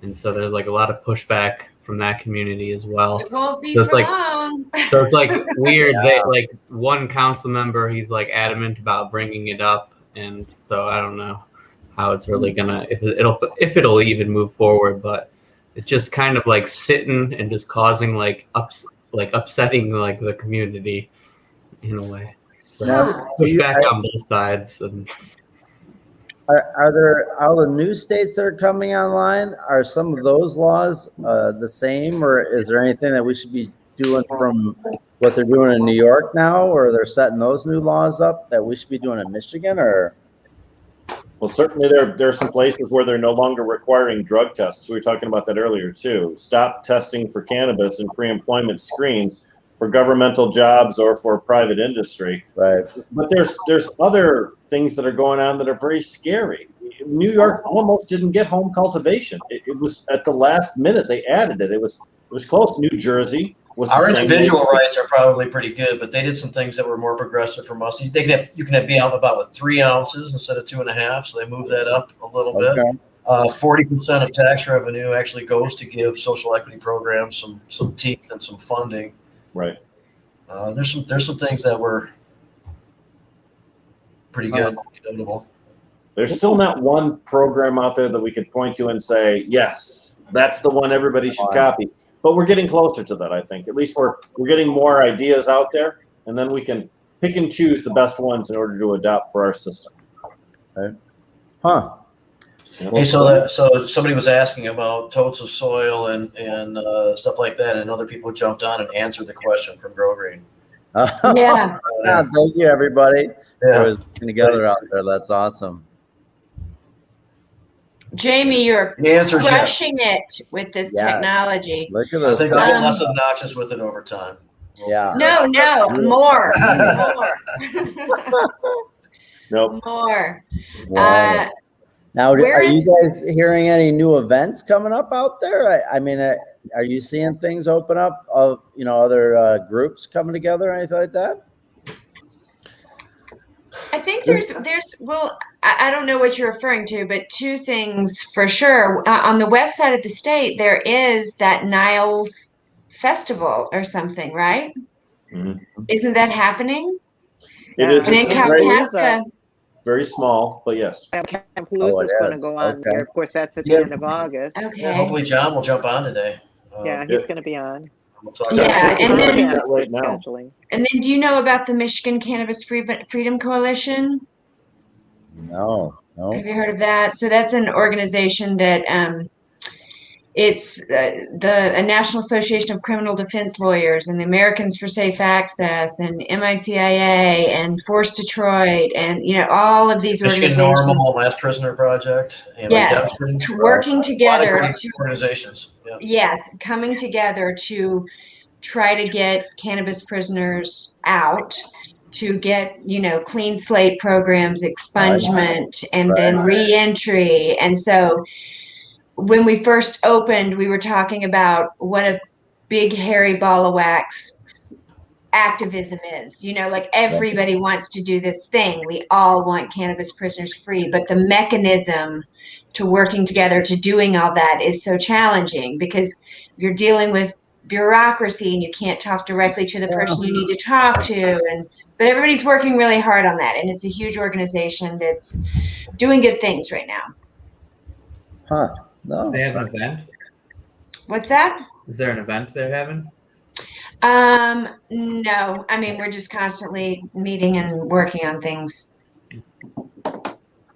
and so there's like a lot of pushback from that community as well. It won't be so it's for like long. So it's like weird that like one council member, he's like adamant about bringing it up, and so I don't know how it's really gonna if it'll even move forward, but it's just kind of like sitting and just causing upsetting like the community in a way. So push back on both sides. And are there all the new states that are coming online? Are some of those laws the same, or is there anything that we should be doing from what they're doing in New York now, or they're setting those new laws up that we should be doing in Michigan? Or well, certainly there are some places where they're no longer requiring drug tests. We were talking about that earlier too. Stop testing for cannabis and pre-employment screens. for governmental jobs or for private industry. Right. But there's other things that are going on that are very scary. New York almost didn't get home cultivation. It was at the last minute they added it. It was close. New Jersey was Our the same individual way. rights are probably pretty good, but they did some things that were more progressive from us. You can be out and about with 3 ounces instead of 2.5, so they moved that up a little bit. 40% of tax revenue actually goes to give social equity programs some teeth and some funding. Right. There's some things that were pretty good, pretty notable. There's still not one program out there that we could point to and say, yes, that's the one everybody should copy. But we're getting closer to that, I think. At least we're getting more ideas out there, and then we can pick and choose the best ones in order to adopt for our system. Okay. Huh. Hey, so somebody was asking about totes of soil and stuff like that, and other people jumped on and answered the question from Grow Green. Yeah. Thank you, everybody. Yeah. For working together out there. That's awesome. Jamie, you're The answer is yes. crushing it with this Yeah. technology. Look at I this. think I'll get less obnoxious with it over time. Yeah. No, more. Nope. More. Wow. Now, where are you is- guys hearing any new events coming up out there? I mean, are you seeing things open up of, other groups coming together or anything like that? I think there's well, I don't know what you're referring to, but 2 things for sure. On the west side of the state, there is that Niles Festival or something, right? Mhm. Isn't that happening? It is. And in It's a very, Kalkaska, very small, but yes. Cannapalooza is going to go on there. Of course, that's at the end of August. okay. Yeah, hopefully John will jump on today. Yeah, he's going to be on. We'll talk Yeah, about it. and then- Yes, Right for now. scheduling. And then do you know about the Michigan Cannabis Freedom Coalition? No. Have you heard of that? So that's an organization that it's a National Association of Criminal Defense Lawyers and the Americans for Safe Access and MICIA and Force Detroit and all of these Michigan organizations. Normal, Last Prisoner Project, Yes, Redemption, working a lot of together great to organizations. Yeah. Yes, coming together to try to get cannabis prisoners out, to get, clean slate programs, expungement, and then reentry. And so when we first opened, we were talking about what a big hairy ball of wax activism is. Like everybody wants to do this thing. We all want cannabis prisoners free, but the mechanism to working together to doing all that is so challenging because you're dealing with bureaucracy and you can't talk directly to the person you need to talk to. But everybody's working really hard on that, and it's a huge organization that's doing good things right now. Huh. No. Do they have an event? What's that? Is there an event they're having? No. I mean, we're just constantly meeting and working on things.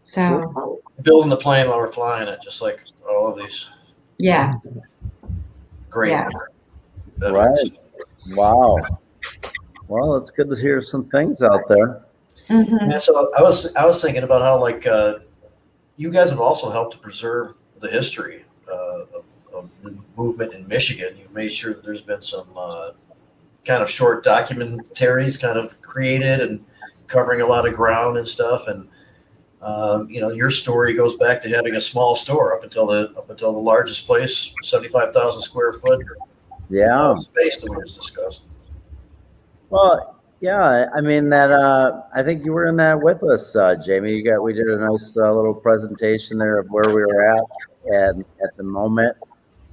So, Building the plane while we're flying it, just like all of these yeah. great Yeah. events. Right. Wow. Well, it's good to hear some things out there. Mm-hmm. Yeah, so I was thinking about how you guys have also helped to preserve the history of the movement in Michigan. You've made sure that there's been some kind of short documentaries kind of created and covering a lot of ground and stuff. And your story goes back to having a small store up until the largest place, 75,000 square foot space that we just discussed. Well, yeah, I mean that. I think you were in that with us, Jamie. We did a nice little presentation there of where we were at the moment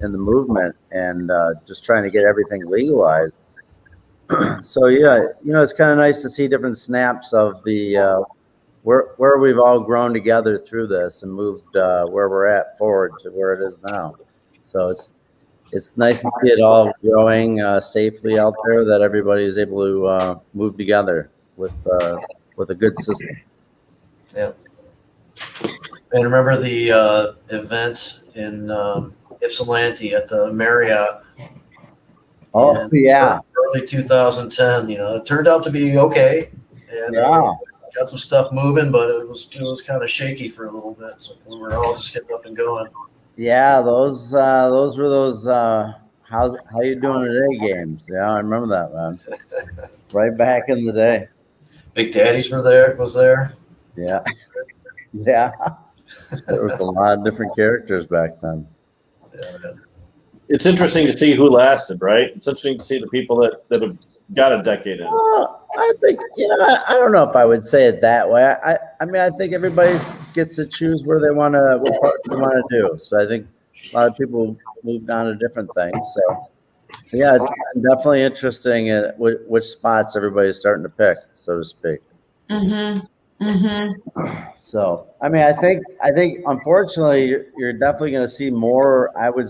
in the movement, and just trying to get everything legalized. So yeah, it's kind of nice to see different snaps of the where we've all grown together through this and moved where we're at forward to where it is now. So it's nice to see it all growing safely out there, that everybody is able to move together with a good system. Yeah. And remember the event in Ypsilanti at the Marriott. Oh, yeah. Early 2010. It turned out to be okay, and got some stuff moving, but it was kind of shaky for a little bit. So we were all just getting up and going. Yeah, those were those how you doing today games. Yeah, I remember that, man. Right back in the day. Big Daddies was there. Yeah. Yeah. There was a lot of different characters back then. Yeah, man. It's interesting to see who lasted, right? It's interesting to see the people that have got a decade in. I think, I don't know if I would say it that way. I mean, I think everybody gets to choose what part they want to do. So I think a lot of people moved on to different things. So yeah, it's definitely interesting at which spots everybody's starting to pick, so to speak. Mm-hmm. Mm-hmm. So, I mean, I think unfortunately you're definitely going to see more. I would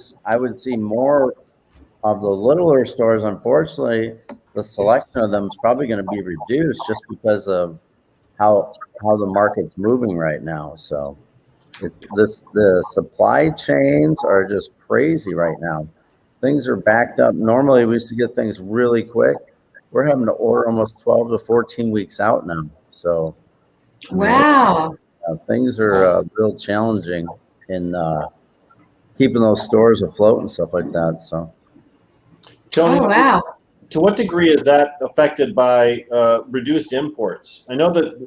see more of the littler stores. Unfortunately, the selection of them is probably going to be reduced just because of how the market's moving right now. So, the supply chains are just crazy right now. Things are backed up. Normally, we used to get things really quick. We're having to order almost 12 to 14 weeks out now. So, Wow. things are real challenging in keeping those stores afloat and stuff like that. So, Tony, Oh, wow. to what degree is that affected by reduced imports? I know that,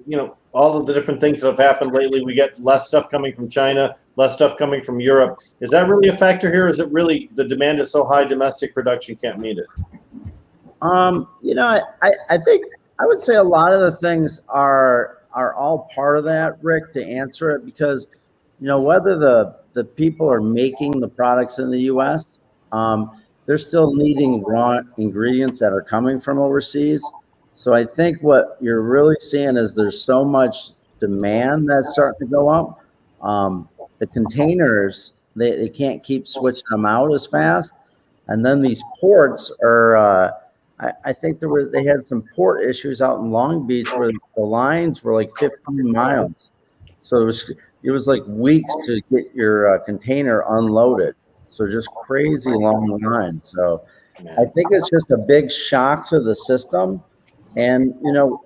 all of the different things that have happened lately, we get less stuff coming from China, less stuff coming from Europe. Is that really a factor here? Is it really the demand is so high, domestic production can't meet it? I think I would say a lot of the things are all part of that, Rick, to answer it, because, whether the people are making the products in the U.S., they're still needing raw ingredients that are coming from overseas. So I think what you're really seeing is there's so much demand that's starting to go up. The containers, they can't keep switching them out as fast. And then these ports are, I think they had some port issues out in Long Beach where the lines were like 15 miles. So it was like weeks to get your container unloaded. So just crazy long lines. So I think it's just a big shock to the system. And,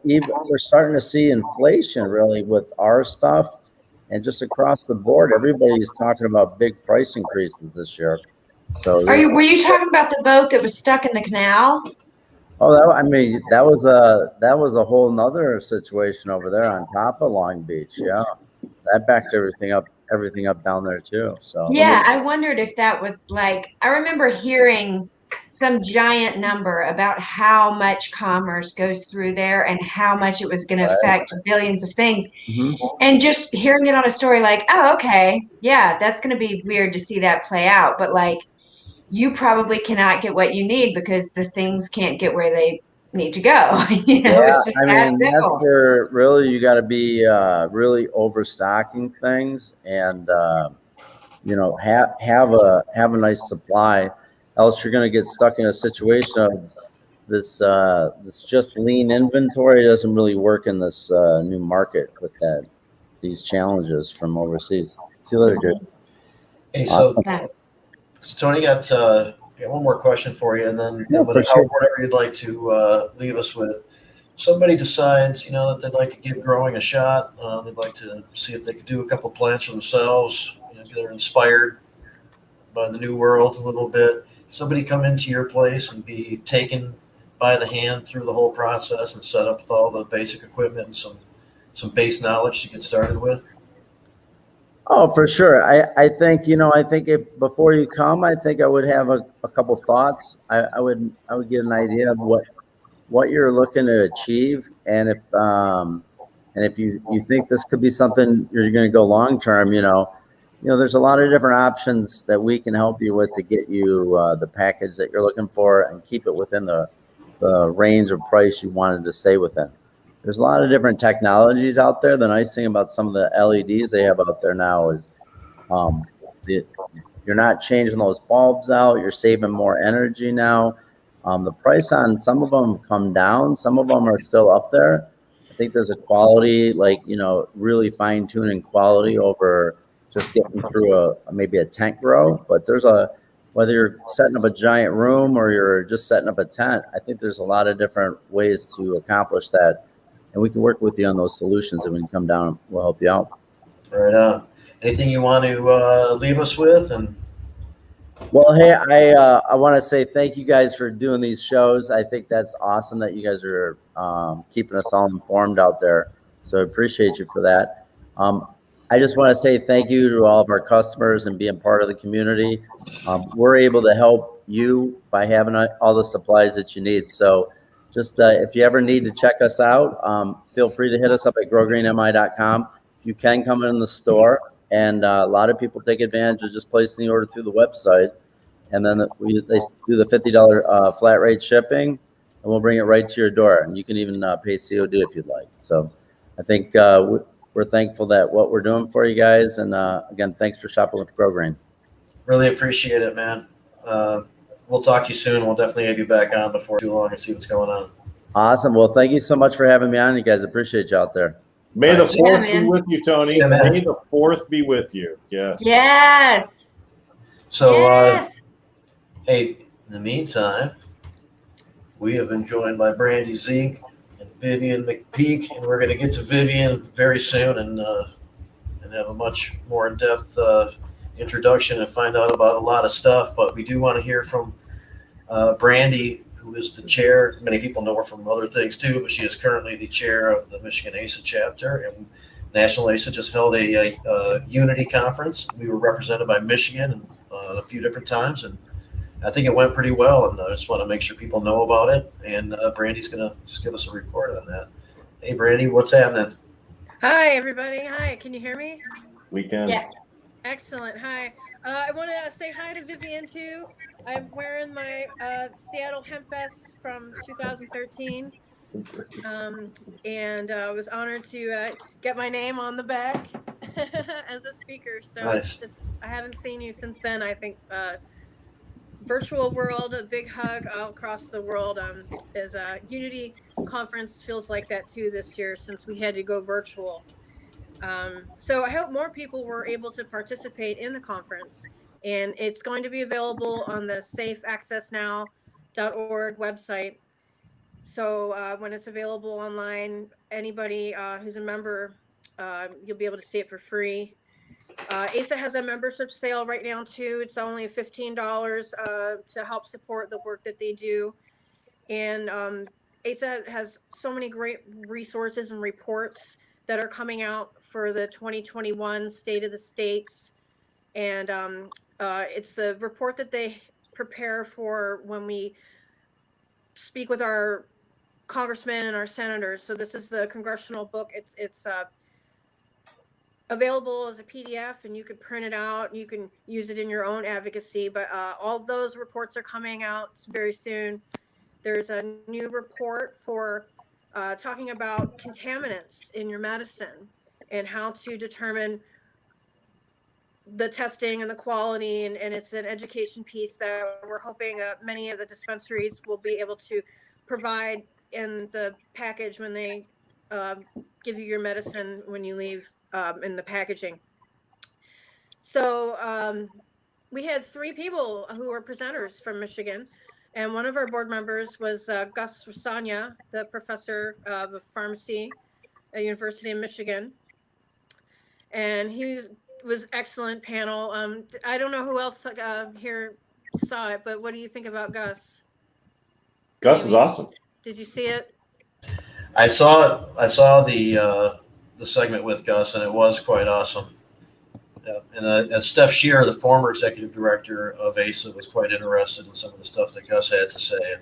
even we're starting to see inflation really with our stuff, and just across the board, everybody's talking about big price increases this year. So Were you talking about the boat that was stuck in the canal? Oh, that was a whole nother situation over there on top of Long Beach. Yeah, that backed everything up down there too. So Yeah, I wondered if that was I remember hearing some giant number about how much commerce goes through there and how much it was going to affect billions of things. Mhm. And just hearing it on a story oh, okay, yeah, that's going to be weird to see that play out. But you probably cannot get what you need because the things can't get where they need to go. It's just that simple. That's where really you got to be really overstocking things and have a nice supply, else you're going to get stuck in a situation of this just lean inventory doesn't really work in this new market with these challenges from overseas. See you later, dude. Hey, so Yeah. Tony got one more question for you, and then whatever you'd like to leave us with. Somebody decides, that they'd like to give growing a shot. They'd like to see if they could do a couple plants for themselves. They're inspired by the new world a little bit. Somebody come into your place and be taken by the hand through the whole process and set up with all the basic equipment and some base knowledge to get started with. Oh, for sure. I think, if before you come, I think I would have a couple thoughts. I would get an idea of what you're looking to achieve. And if you think this could be something you're going to go long-term, there's a lot of different options that we can help you with to get you the package that you're looking for and keep it within the range of price you wanted to stay within. There's a lot of different technologies out there. The nice thing about some of the LEDs they have out there now is you're not changing those bulbs out. You're saving more energy now. The price on some of them come down. Some of them are still up there. I think there's a quality, really fine-tuning quality over just getting through maybe a tent grow. But whether you're setting up a giant room or you're just setting up a tent, I think there's a lot of different ways to accomplish that. And we can work with you on those solutions, and when you come down, we'll help you out. Right on. Anything you want to leave us with? And Well, hey, I want to say thank you guys for doing these shows. I think that's awesome that you guys are keeping us all informed out there. So I appreciate you for that. I just want to say thank you to all of our customers and being part of the community. We're able to help you by having all the supplies that you need. So just if you ever need to check us out, feel free to hit us up at growgreenmi.com. You can come in the store. And a lot of people take advantage of just placing the order through the website. And then they do the $50 flat rate shipping, and we'll bring it right to your door. And you can even pay COD if you'd like. So I think we're thankful that what we're doing for you guys. And again, thanks for shopping with Grow Green. Really appreciate it, man. We'll talk to you soon. We'll definitely have you back on before too long and see what's going on. Awesome. Well, thank you so much for having me on. You guys appreciate you out there. May the 4th be man. with you, Tony. Yeah, man. May the 4th be with you. Yes. Yes. So, Yes. hey, in the meantime, we have been joined by Brandy Zink and Vivian McPeak, and we're going to get to Vivian very soon and have a much more in-depth introduction and find out about a lot of stuff. But we do want to hear from Brandy, who is the chair. Many people know her from other things too, but she is currently the chair of the Michigan ASA chapter. And National ASA just held a unity conference. We were represented by Michigan a few different times, and I think it went pretty well. And I just want to make sure people know about it. And Brandy's going to just give us a report on that. Hey, Brandy, what's happening? Hi, everybody. Hi, can you hear me? We can. Yes. Excellent. Hi. I want to say hi to Vivian, too. I'm wearing my Seattle Hemp Fest from 2013. And I was honored to get my name on the back as a speaker. So Nice. I haven't seen you since then. I think virtual world, a big hug all across the world. As a Unity conference feels like that, too, this year since we had to go virtual. So I hope more people were able to participate in the conference, and it's going to be available on the safeaccessnow.org website. So when it's available online, anybody who's a member, you'll be able to see it for free. ASA has a membership sale right now too. It's only $15 to help support the work that they do. And ASA has so many great resources and reports that are coming out for the 2021 State of the States. And it's the report that they prepare for when we speak with our congressmen and our senators. So this is the congressional book. It's available as a PDF, and you can print it out. You can use it in your own advocacy. But all those reports are coming out very soon. There's a new report for talking about contaminants in your medicine and how to determine the testing and the quality. And it's an education piece that we're hoping many of the dispensaries will be able to provide in the package when they give you your medicine when you leave in the packaging. So we had 3 people who were presenters from Michigan. And one of our board members was Gus Rosanya, the professor of pharmacy at University of Michigan. And he was excellent panel. I don't know who else here saw it, but what do you think about Gus? Gus is awesome. Did you see it? I saw the segment with Gus, and it was quite awesome. Yeah. And Steph Shear, the former executive director of ASA, was quite interested in some of the stuff that Gus had to say. And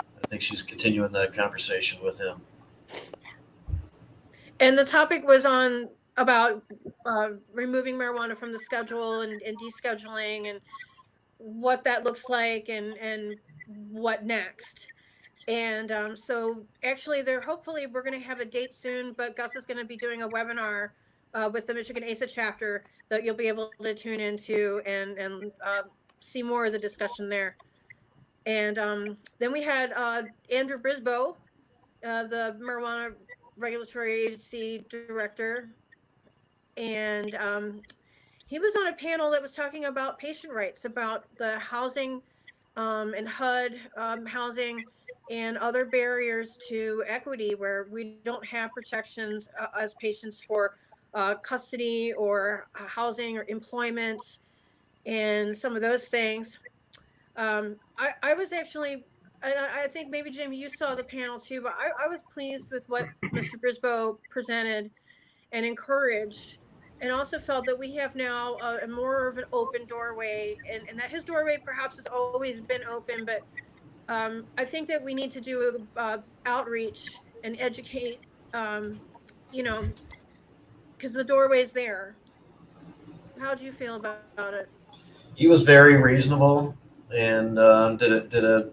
I think she's continuing that conversation with him. And the topic was about removing marijuana from the schedule and descheduling and what that looks like and what next. And so actually hopefully we're going to have a date soon, but Gus is going to be doing a webinar with the Michigan ASA chapter that you'll be able to tune into and see more of the discussion there. And then we had Andrew Brisboe, the marijuana regulatory agency director. And he was on a panel that was talking about patient rights, about the housing and HUD housing and other barriers to equity where we don't have protections as patients for custody or housing or employment. and some of those things. I was actually, and I think maybe Jim, you saw the panel too, but I was pleased with what Mr. Brisboe presented and encouraged, and also felt that we have now a more of an open doorway, and that his doorway perhaps has always been open, but I think that we need to do outreach and educate, you know, because the doorway's there. How do you feel about it? He was very reasonable and did a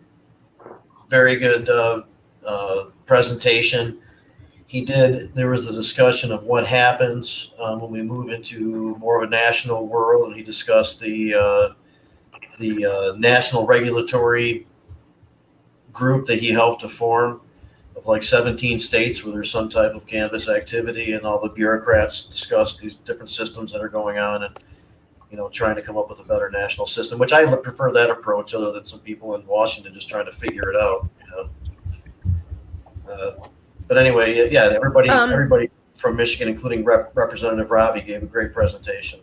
very good presentation. There was a discussion of what happens when we move into more of a national world, and he discussed the national regulatory group that he helped to form of like 17 states where there's some type of cannabis activity, and all the bureaucrats discuss these different systems that are going on, and trying to come up with a better national system, which I prefer that approach other than some people in Washington just trying to figure it out. But anyway, yeah, everybody from Michigan, including Representative Robbie, gave a great presentation.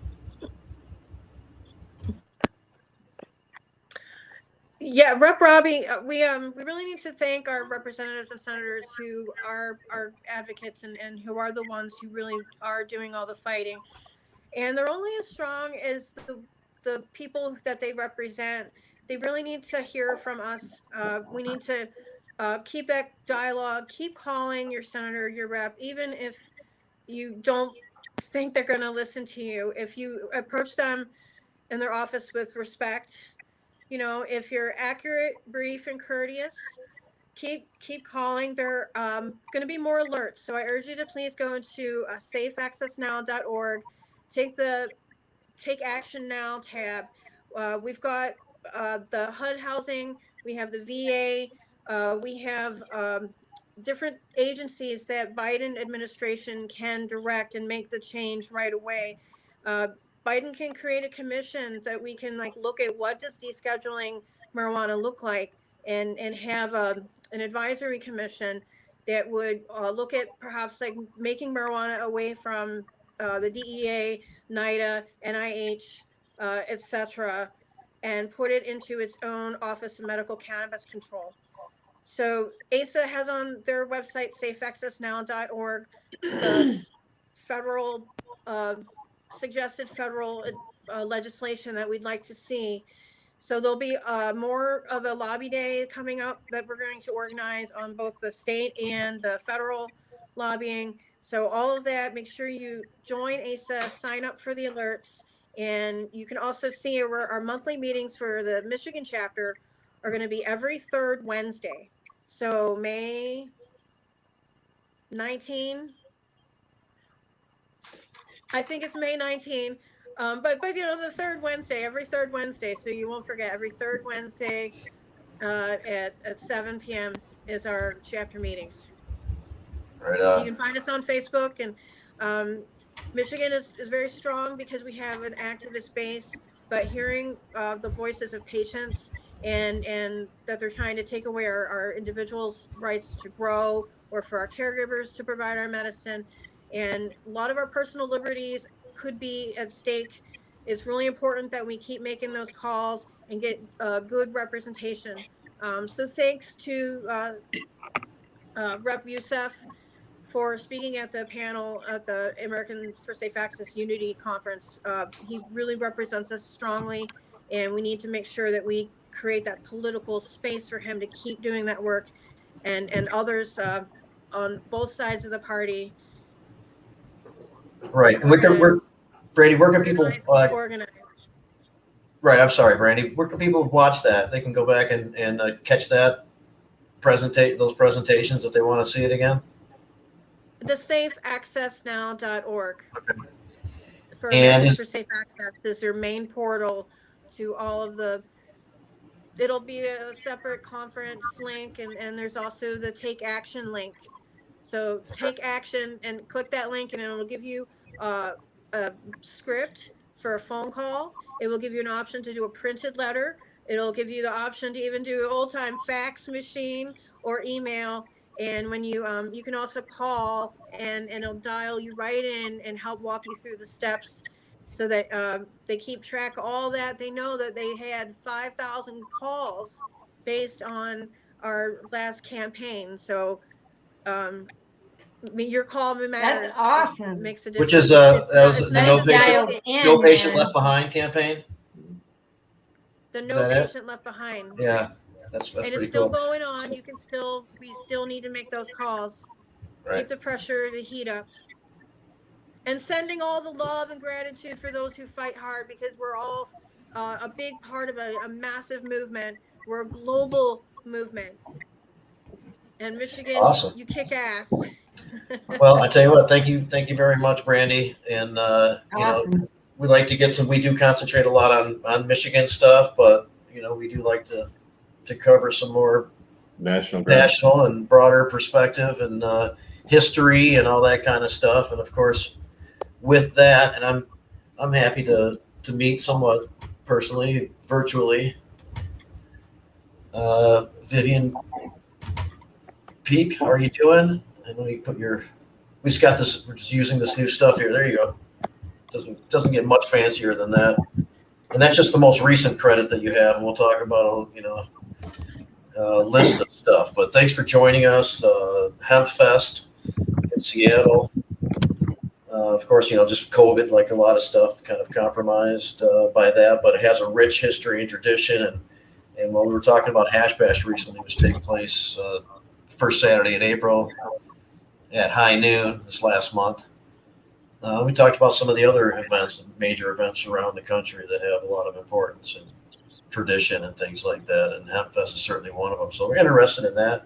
Yeah, Rep. Robbie, we really need to thank our representatives and senators who are advocates and who are the ones who really are doing all the fighting. And they're only as strong as the people that they represent. They really need to hear from us. We need to keep that dialogue, keep calling your senator, your rep, even if you don't think they're going to listen to you. If you approach them in their office with respect, if you're accurate, brief, and courteous, keep calling. There going to be more alerts. So I urge you to please go to safeaccessnow.org. Take Action Now tab. We've got the HUD housing. We have the VA. We have different agencies that Biden administration can direct and make the change right away. Biden can create a commission that we can look at what does descheduling marijuana look like, and have an advisory commission that would look at perhaps making marijuana away from the DEA, NIDA, NIH, etc., and put it into its own Office of Medical Cannabis Control. So ASA has on their website, safeaccessnow.org, the federal suggested federal legislation that we'd like to see. So there'll be more of a lobby day coming up that we're going to organize on both the state and the federal lobbying. So all of that, make sure you join ASA, sign up for the alerts, and you can also see our monthly meetings for the Michigan chapter are going to be every third Wednesday. So May 19, I think it's May 19. But the third Wednesday, every third Wednesday, so you won't forget, every third Wednesday at 7 p.m. is our chapter meetings. Right on. You can find us on Facebook, and Michigan is very strong because we have an activist base, but hearing the voices of patients and that they're trying to take away our individuals' rights to grow, or for our caregivers to provide our medicine, and a lot of our personal liberties could be at stake. It's really important that we keep making those calls and get good representation. So thanks to Rep. Youssef for speaking at the panel at the American for Safe Access Unity Conference. He really represents us strongly, and we need to make sure that we create that political space for him to keep doing that work, and others on both sides of the party. Right. And Brady, where can people organize? Right. I'm sorry, Brandy. Where can people watch that? They can go back and catch that those presentations if they want to see it again. The safeaccessnow.org. Okay. For Americans for Safe Access is your main portal to all of the. It'll be a separate conference link, and there's also the Take Action link. So take action and click that link, and it'll give you a script for a phone call. It will give you an option to do a printed letter. It'll give you the option to even do an old-time fax machine or email. And when you can also call, and it'll dial you right in and help walk you through the steps so that they keep track of all that. They know that they had 5,000 calls based on our last campaign. So I mean, your call matters. That's awesome. It makes a Which difference. is It's that not, was it's the not No just Patient, dialed joking. in No Patient there. Left Behind campaign. The Is No that it? Patient Left Behind. Yeah, that's And pretty it's still cool. going on. We still need to make those calls. Right. Keep the pressure to heat up. And sending all the love and gratitude for those who fight hard, because we're all a big part of a massive movement. We're a global movement. And Michigan, Awesome. you kick ass. Well, I tell you what, thank you very much, Brandy. And you know, Awesome. we like to get some. We do concentrate a lot on Michigan stuff, but you know, we do like to cover some more national and broader perspective and history and all that kind of stuff. And of course, with that, and I'm happy to meet somewhat personally, virtually, Vivian McPeak. How are you doing? And let me put your. We just got this. We're just using this new stuff here. There you go. Doesn't get much fancier than that. And that's just the most recent credit that you have, and we'll talk about a list of stuff. But thanks for joining us. Hemp Fest in Seattle. Of course, just COVID, like a lot of stuff, kind of compromised by that, but it has a rich history and tradition. And when we were talking about Hash Bash recently, which takes place first Saturday in April at high noon this last month, we talked about some of the other events, major events around the country that have a lot of importance and tradition and things like that. And Hemp Fest is certainly one of them. So we're interested in that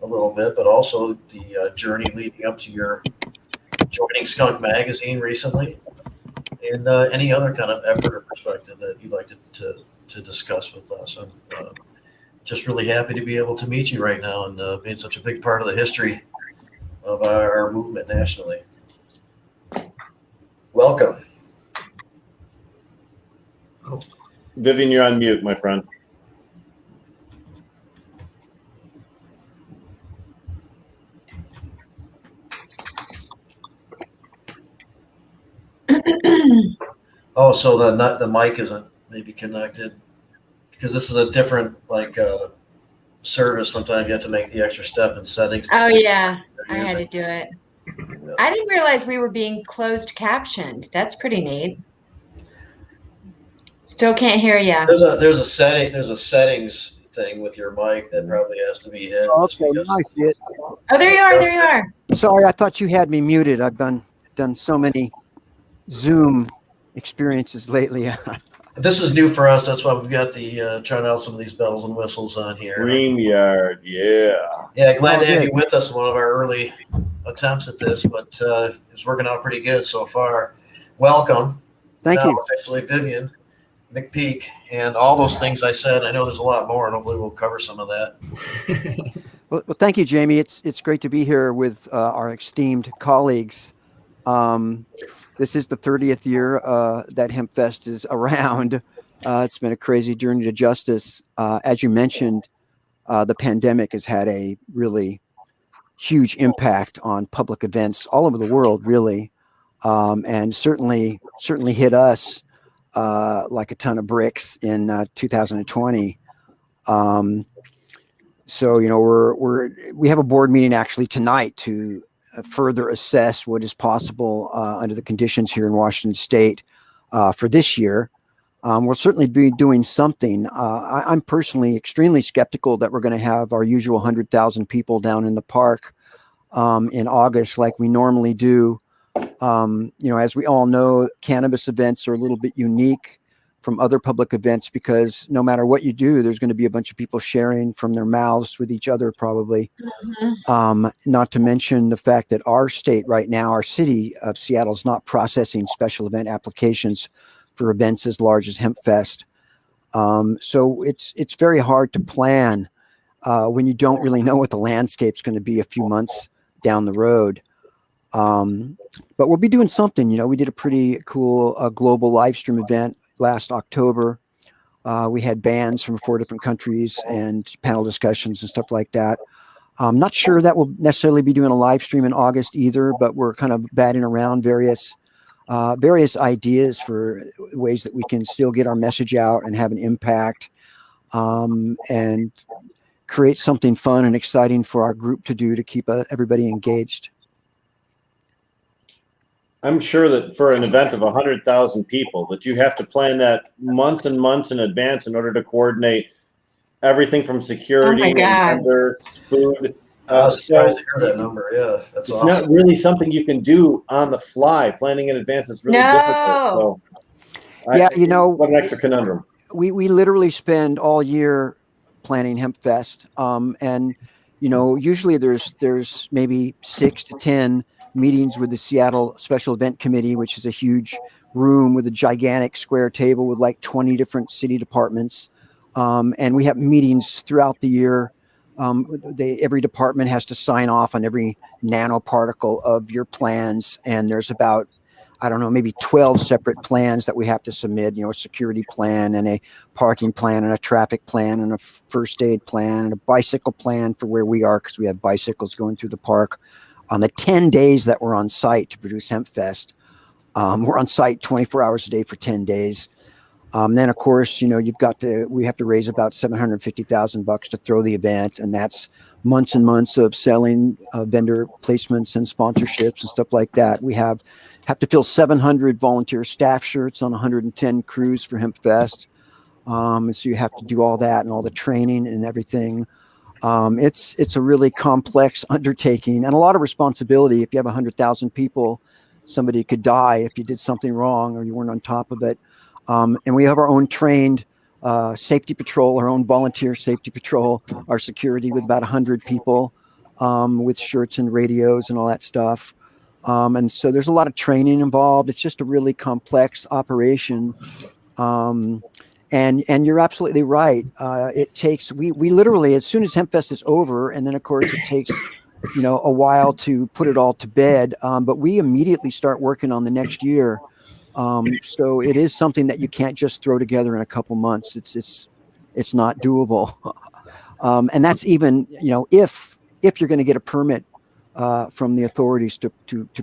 a little bit, but also the journey leading up to your joining Skunk Magazine recently, and any other kind of effort or perspective that you'd like to discuss with us. I'm just really happy to be able to meet you right now and being such a big part of the history of our movement nationally. Welcome. Vivian, you're on mute, my friend. Oh, so the mic isn't maybe connected because this is a different service. Sometimes you have to make the extra step in settings. Oh yeah, I had to do it. Yeah. I didn't realize we were being closed captioned. That's pretty neat. Still can't hear you. There's a settings thing with your mic that probably has to be hit. Okay, now I see it. Oh, there you are. There you are. Sorry, I thought you had me muted. I've done so many Zoom experiences lately. This is new for us. That's why we've got the trying out some of these bells and whistles on here. StreamYard, yeah. Yeah, glad to have good. you with us in one of our early attempts at this, but it's working out pretty good so far. Welcome. Thank now you. Officially, Vivian McPeak, and all those things I said. I know there's a lot more, and hopefully we'll cover some of that. Well, thank you, Jamie. It's great to be here with our esteemed colleagues. This is the 30th year that Hemp Fest is around. It's been a crazy journey to justice. As you mentioned, the pandemic has had a really huge impact on public events all over the world, really, and certainly hit us like a ton of bricks in 2020. So we have a board meeting actually tonight to further assess what is possible under the conditions here in Washington State for this year. We'll certainly be doing something. I'm personally extremely skeptical that we're going to have our usual 100,000 people down in the park in August like we normally do. As we all know, cannabis events are a little bit unique from other public events because no matter what you do, there's going to be a bunch of people sharing from their mouths with each other, probably. Mm-hmm. Not to mention the fact that our state right now, our city of Seattle, is not processing special event applications for events as large as Hemp Fest. So it's very hard to plan when you don't really know what the landscape's going to be a few months down the road. But we'll be doing something. We did a pretty cool global live stream event last October. We had bands from 4 different countries and panel discussions and stuff like that. I'm not sure that we'll necessarily be doing a live stream in August either, but we're kind of batting around various various ideas for ways that we can still get our message out and have an impact, and create something fun and exciting for our group to do to keep everybody engaged. I'm sure that for an event of 100,000 people, that you have to plan that months and months in advance in order to coordinate everything from security, Oh my God. and vendors, food. I was So surprised to hear that number. Yeah, that's it's awesome. not really something you can do on the fly. Planning in advance is really difficult. So, Yeah, what an extra conundrum. We literally spend all year planning Hemp Fest, and usually there's maybe 6 to 10 meetings with the Seattle Special Event Committee, which is a huge room with a gigantic square table with like 20 different city departments, and we have meetings throughout the year. Every department has to sign off on every nanoparticle of your plans, and there's about, I don't know, maybe 12 separate plans that we have to submit, a security plan and a parking plan and a traffic plan and a first aid plan and a bicycle plan for where we are, because we have bicycles going through the park. On the 10 days that we're on site to produce Hemp Fest, we're on site 24 hours a day for 10 days. Then of course, we have to raise about $750,000 to throw the event. And that's months and months of selling vendor placements and sponsorships and stuff like that. We have to fill 700 volunteer staff shirts on 110 crews for Hemp Fest. And so you have to do all that and all the training and everything. It's a really complex undertaking and a lot of responsibility. If you have 100,000 people, somebody could die if you did something wrong or you weren't on top of it. And we have our own trained safety patrol, our own volunteer safety patrol, our security with about 100 people, with shirts and radios and all that stuff. And so there's a lot of training involved. It's just a really complex operation. And you're absolutely right. It takes, we literally, as soon as Hempfest is over, and then of course it takes, a while to put it all to bed. But we immediately start working on the next year. So it is something that you can't just throw together in a couple months. It's not doable. And that's even, if you're going to get a permit, from the authorities to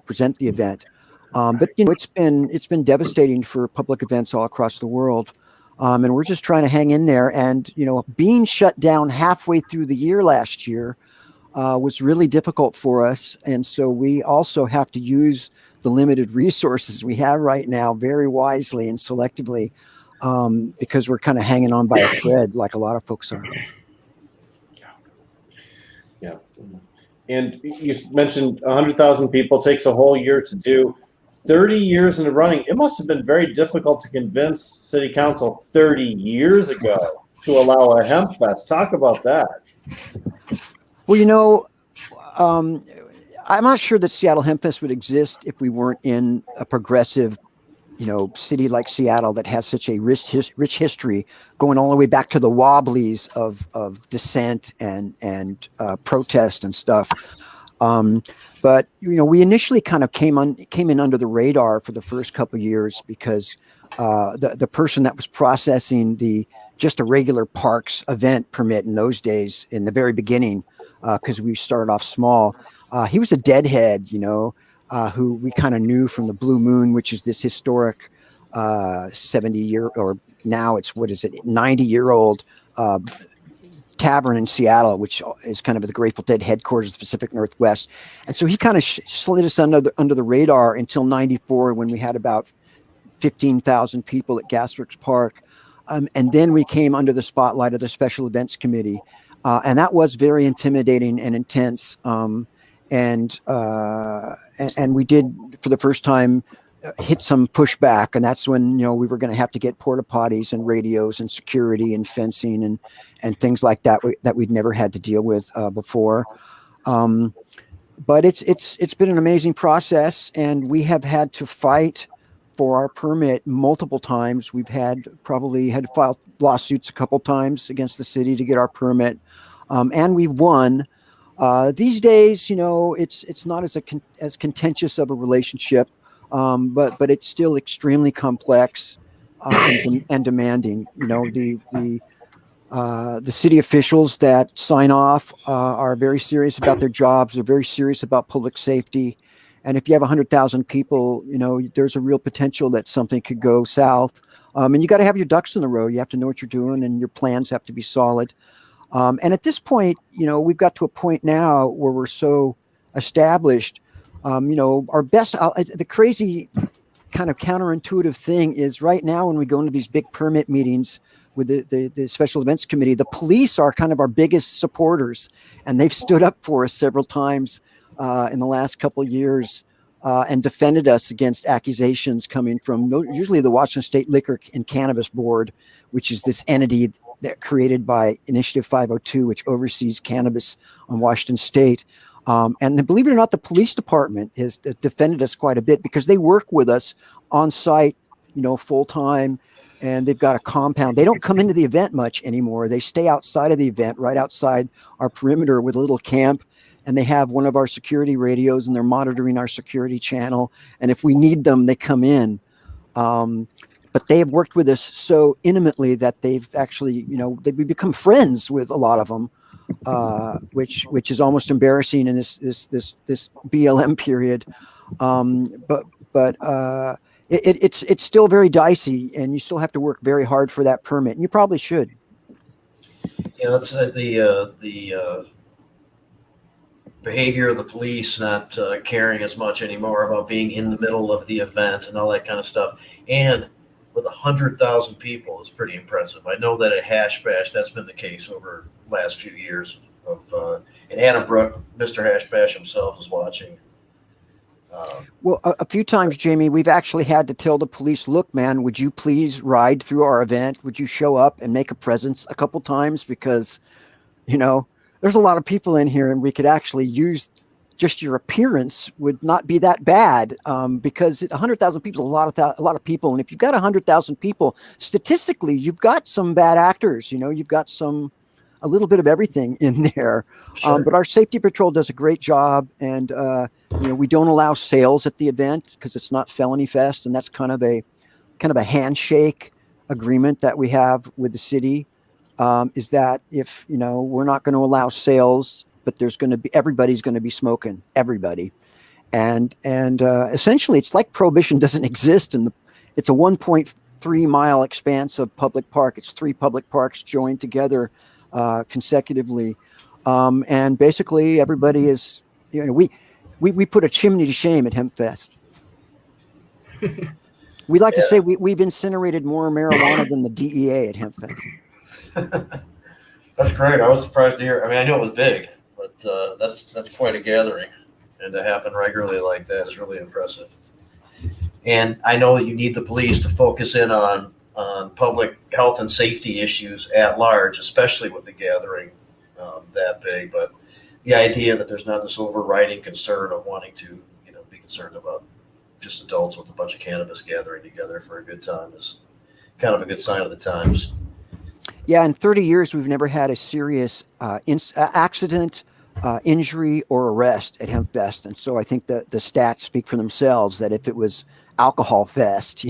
present the event. But it's been devastating for public events all across the world. And we're just trying to hang in there. And, being shut down halfway through the year last year was really difficult for us. And so we also have to use the limited resources we have right now very wisely and selectively, because we're kind of hanging on by a thread like a lot of folks are. Yeah. And you mentioned 100,000 people, takes a whole year to do. 30 years in the running, it must have been very difficult to convince City Council 30 years ago to allow a hemp fest. Talk about that. Well, I'm not sure that Seattle Hemp Fest would exist if we weren't in a progressive, city like Seattle that has such a rich history going all the way back to the Wobblies of dissent and protest and stuff. But we initially kind of came in under the radar for the first couple of years because the person that was processing just a regular parks event permit in those days, in the very beginning, because we started off small, he was a deadhead, who we kind of knew from the Blue Moon, which is this historic 70-year, or now it's 90-year-old tavern in Seattle, which is kind of the Grateful Dead headquarters of the Pacific Northwest. And so he kind of slid us under the radar until 94, when we had about 15,000 people at Gasworks Park. And then we came under the spotlight of the Special Events Committee. And that was very intimidating and intense. And we did, for the first time, hit some pushback, and that's when we were going to have to get porta potties and radios and security and fencing and things like that that we'd never had to deal with before. But it's been an amazing process, and we have had to fight for our permit multiple times. We've probably had to file lawsuits a couple times against the city to get our permit, and we've won. These days, it's not as contentious of a relationship. But it's still extremely complex and demanding. The city officials that sign off are very serious about their jobs. They're very serious about public safety, And if you have 100,000 people, there's a real potential that something could go south. And you got to have your ducks in a row. You have to know what you're doing, and your plans have to be solid. And at this point, we've got to a point now where we're so established. Our best, the crazy kind of counterintuitive thing is right now when we go into these big permit meetings with the special events committee, the police are kind of our biggest supporters, and they've stood up for us several times in the last couple of years and defended us against accusations coming from usually the Washington State Liquor and Cannabis Board, which is this entity that created by Initiative 502, which oversees cannabis on Washington State. And believe it or not, the police department has defended us quite a bit because they work with us on site, full time, and they've got a compound. They don't come into the event much anymore. They stay outside of the event, right outside our perimeter with a little camp, and they have one of our security radios, and they're monitoring our security channel. And if we need them, they come in. But they have worked with us so intimately that they've actually, they've become friends with a lot of them. Which is almost embarrassing in this BLM period, but it's still very dicey, and you still have to work very hard for that permit, and you probably should. Yeah, that's the behavior of the police not caring as much anymore about being in the middle of the event and all that kind of stuff, and with 100,000 people is pretty impressive. I know that at Hash Bash, that's been the case over the last few years. And Adam Brook, Mr. Hash Bash himself, is watching. Well, a few times, Jamie, we've actually had to tell the police, look, man, would you please ride through our event? Would you show up and make a presence a couple times? Because, there's a lot of people in here, and we could actually use just your appearance would not be that bad, because 100,000 people is a lot of people. And if you've got 100,000 people, statistically, you've got some bad actors, you've got a little bit of everything in there. Sure. But our safety patrol does a great job. And, we don't allow sales at the event because it's not Felony Fest. And that's kind of a handshake agreement that we have with the city, is that if, we're not going to allow sales, but everybody's going to be smoking, everybody. And essentially it's like prohibition doesn't exist. And it's a 1.3 mile expanse of public park. It's 3 public parks joined together consecutively. And basically everybody is, we put a chimney to shame at Hemp Fest. We like to say we've incinerated more marijuana than the DEA at Hemp Fest. That's great. I was surprised to hear. I mean, I knew it was big, but that's quite a gathering, and to happen regularly like that is really impressive. And I know that you need the police to focus in on public health and safety issues at large, especially with the gathering that big. But the idea that there's not this overriding concern of wanting to, be concerned about just adults with a bunch of cannabis gathering together for a good time is kind of a good sign of the times. Yeah, in 30 years, we've never had a serious accident, injury, or arrest at Hemp Fest. And so I think the stats speak for themselves that if it was Alcohol Fest,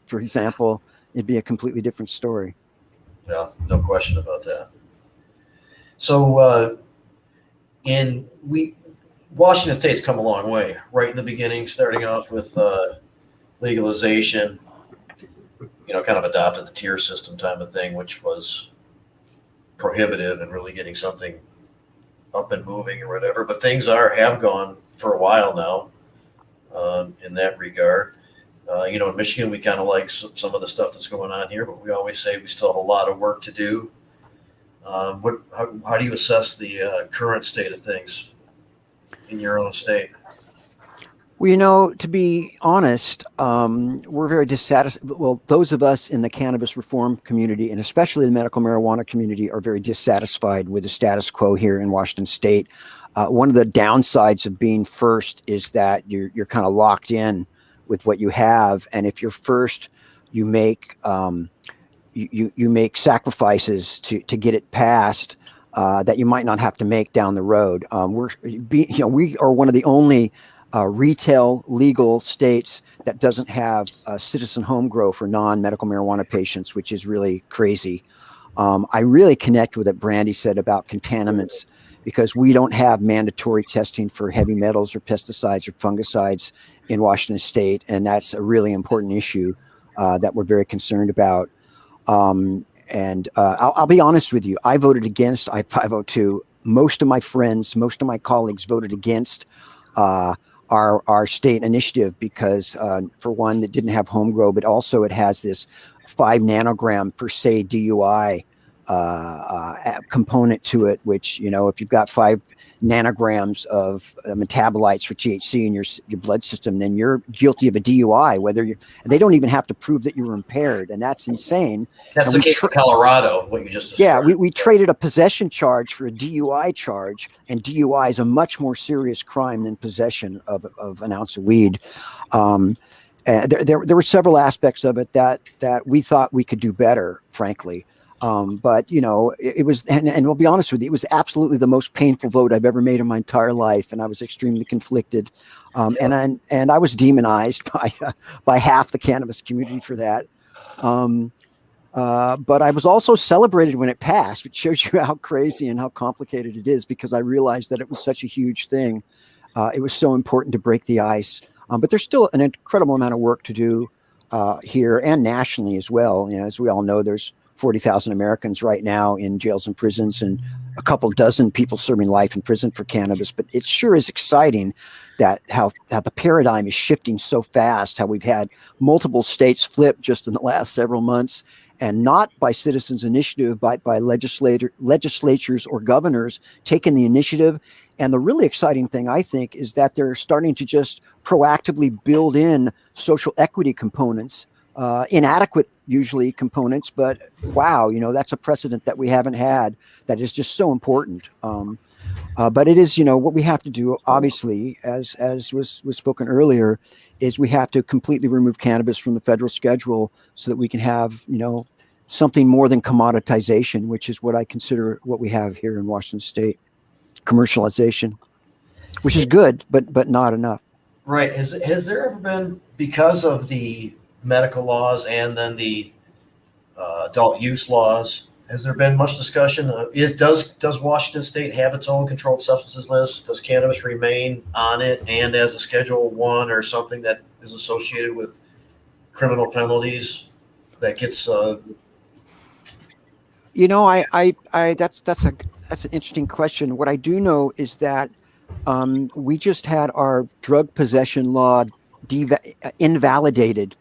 for example, it'd be a completely different story. Yeah, no question about that. So Washington State's come a long way. Right in the beginning, starting off with legalization, kind of adopted the tier system type of thing, which was prohibitive and really getting something up and moving or whatever. But things have gone for a while now in that regard. In Michigan, we kind of like some of the stuff that's going on here, but we always say we still have a lot of work to do. How do you assess the current state of things in your own state? Well, to be honest, we're very dissatisfied. Well, those of us in the cannabis reform community, and especially the medical marijuana community, are very dissatisfied with the status quo here in Washington State. One of the downsides of being first is that you're kind of locked in with what you have, and if you're first, you make you make sacrifices to get it passed that you might not have to make down the road. We are one of the only retail legal states that doesn't have citizen home grow for non-medical marijuana patients, which is really crazy. I really connect with what Brandy said about contaminants, because we don't have mandatory testing for heavy metals or pesticides or fungicides in Washington State, and that's a really important issue that we're very concerned about. I'll be honest with you, I voted against I-502. Most of my friends, most of my colleagues voted against our state initiative because, for one, it didn't have home grow, but also it has this 5 nanogram per se DUI component to it, which, you know, if you've got 5 nanograms of metabolites for THC in your blood system, then you're guilty of a DUI. They don't even have to prove that you were impaired, and that's insane. That's the case for Colorado, what you just described. Yeah, we traded a possession charge for a DUI charge, and DUI is a much more serious crime than possession of an ounce of weed. There were several aspects of it that we thought we could do better, frankly. But you know, it was, and we'll be honest with you, it was absolutely the most painful vote I've ever made in my entire life, and I was extremely conflicted. And I was demonized by half the cannabis community for that. But I was also celebrated when it passed, which shows you how crazy and how complicated it is, because I realized that it was such a huge thing. It was so important to break the ice. But there's still an incredible amount of work to do here and nationally as well. You know, as we all know, there's 40,000 Americans right now in jails and prisons, and a couple dozen people serving life in prison for cannabis. But it sure is exciting that how the paradigm is shifting so fast, how we've had multiple states flip just in the last several months, and not by citizens' initiative, but by legislatures or governors taking the initiative. And the really exciting thing, I think, is that they're starting to just proactively build in social equity components, inadequate usually components, but wow, you know, that's a precedent that we haven't had that is just so important. But it is, you know, what we have to do, obviously, as was spoken earlier, is we have to completely remove cannabis from the federal schedule so that we can have, you know, something more than commoditization, which is what I consider what we have here in Washington State. Commercialization, which is good, but not enough. Right. Has there ever been, because of the medical laws and then the adult use laws, has there been much discussion? Does Washington State have its own controlled substances list? Does cannabis remain on it and as a Schedule 1 or something that is associated with criminal penalties that gets? You know, I that's an interesting question. What I do know is that we just had our drug possession law invalidated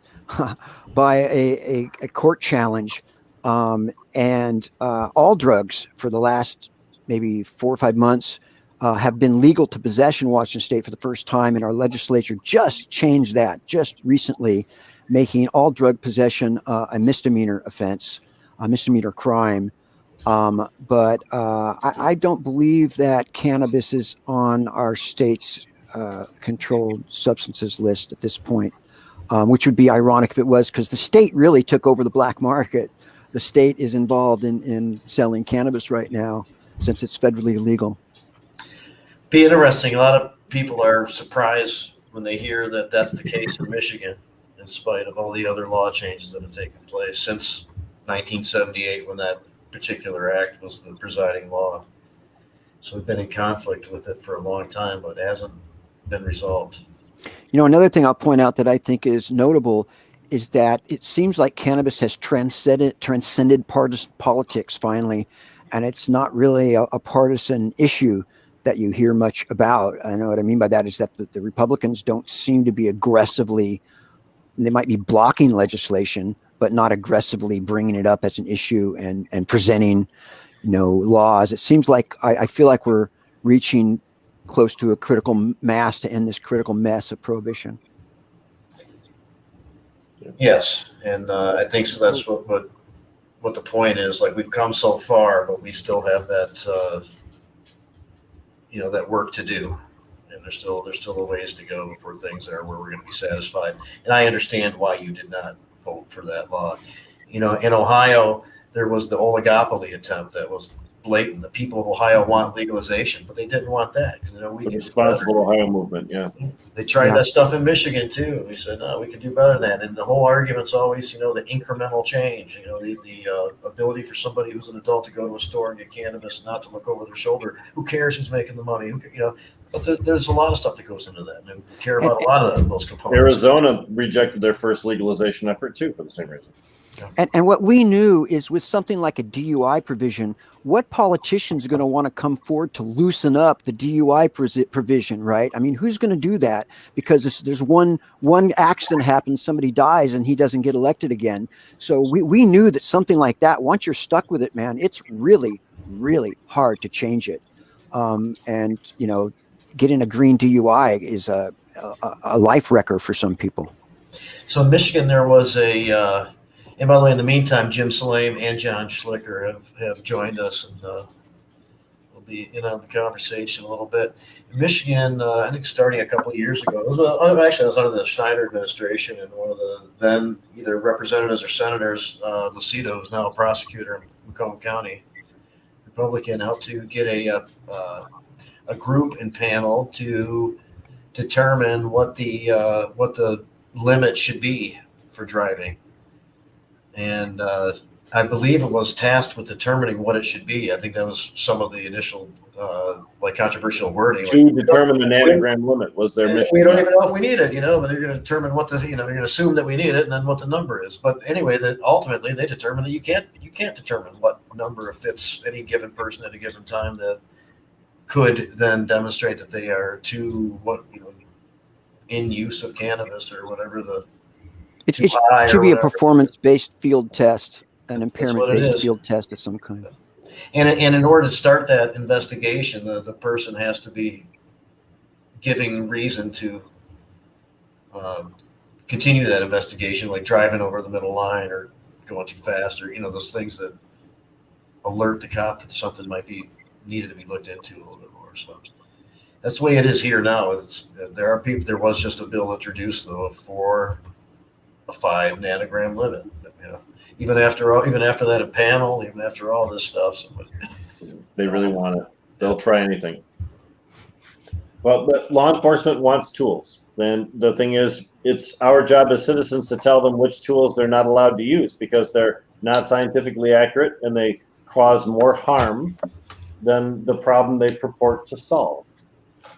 by a court challenge, and all drugs for the last maybe 4 or 5 months have been legal to possess in Washington State for the first time, and our legislature just changed that just recently, making all drug possession a misdemeanor offense, a misdemeanor crime. But I don't believe that cannabis is on our state's controlled substances list at this point, which would be ironic if it was, because the state really took over the black market. The state is involved in selling cannabis right now since it's federally illegal. Be interesting. A lot of people are surprised when they hear that that's the case in Michigan, in spite of all the other law changes that have taken place since 1978, when that particular act was the presiding law. So we've been in conflict with it for a long time, but it hasn't been resolved. You know, another thing I'll point out that I think is notable is that it seems like cannabis has transcended partisan politics finally, and it's not really a partisan issue that you hear much about. I know what I mean by that is that the Republicans don't seem to be aggressively, they might be blocking legislation, but not aggressively bringing it up as an issue and presenting, you know, laws. It seems like I feel like we're reaching close to a critical mass to end this critical mess of prohibition. Yes, and I think so. That's what the point is. Like, we've come so far, but we still have that you know, that work to do, and there's still a ways to go before things are where we're going to be satisfied. And I understand why you did not vote for that law. You know, in Ohio, there was the oligopoly attempt that was blatant. The people of Ohio want legalization, but they didn't want that because we The can responsible Ohio movement, yeah. They tried Yeah. that stuff in Michigan too, and we said no, we could do better than that. And the whole argument's always, the incremental change. The ability for somebody who's an adult to go to a store and get cannabis, not to look over their shoulder. Who cares who's making the money? But there's a lot of stuff that goes into that, and we care about a lot of those components. Arizona rejected their first legalization effort too for the same reason. And what we knew is with something like a DUI provision, what politicians are going to want to come forward to loosen up the DUI provision, right? I mean, who's going to do that? Because there's one accident happens, somebody dies, and he doesn't get elected again. So we knew that something like that, once you're stuck with it, man, it's really, really hard to change it. And getting a green DUI is a life wrecker for some people. So in Michigan, there was and by the way, in the meantime, Jim Salame and John Schlicker have joined us, and we'll be in on the conversation a little bit. In Michigan, I think starting a couple of years ago, I was under the Schneider administration, and one of the then either representatives or senators, Lucido, who's now a prosecutor in Macomb County, Republican, helped to get a group and panel to determine what the limit should be for driving. And I believe it was tasked with determining what it should be. I think that was some of the initial controversial wording. To determine the nanogram limit was their mission. We don't even know if we need it, but they're going to determine what they're going to assume that we need it, and then what the number is. But anyway, that ultimately they determine that you can't determine what number fits any given person at a given time that could then demonstrate that they are in use of cannabis or whatever It should be a performance-based field test, an impairment-based field test of some kind. And in order to start that investigation, the person has to be giving reason to continue that investigation, like driving over the middle line or going too fast, or those things that alert the cop that something might be needed to be looked into a little bit more. So that's the way it is here now. There was just a bill introduced though for a 5 nanogram limit, even after that panel, even after all this stuff. They really want it. They'll try anything. Well, but law enforcement wants tools. And the thing is, it's our job as citizens to tell them which tools they're not allowed to use because they're not scientifically accurate and they cause more harm than the problem they purport to solve.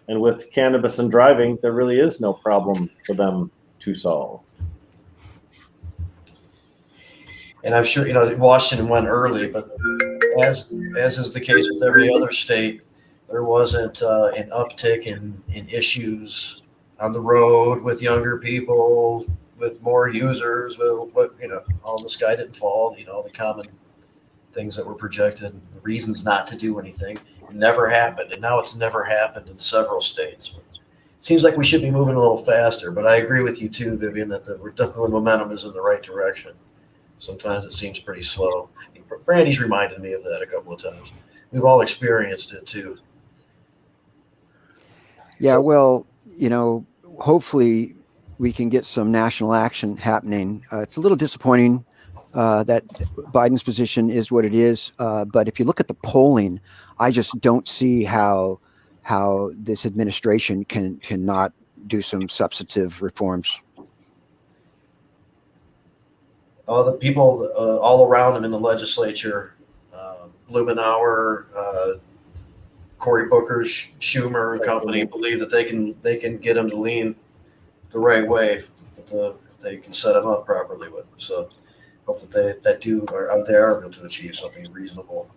And with cannabis and driving, there really is no problem for them to solve. And I'm sure, Washington went early, but as is the case with every other state, there wasn't an uptick in issues on the road with younger people, with more users, with all the sky didn't fall, all the common things that were projected, the reasons not to do anything never happened. And now it's never happened in several states. It seems like we should be moving a little faster, but I agree with you too, Vivian, that definitely momentum is in the right direction. Sometimes it seems pretty slow. Brandy's reminded me of that a couple of times. We've all experienced it too. Yeah, well, hopefully we can get some national action happening. It's a little disappointing that Biden's position is what it is. But if you look at the polling, I just don't see how this administration cannot do some substantive reforms. All the people all around him in the legislature, Blumenauer, Cory Booker, Schumer and company believe that they can get him to lean the right way if they can set him up properly with him. So hope that they are able to achieve something reasonable.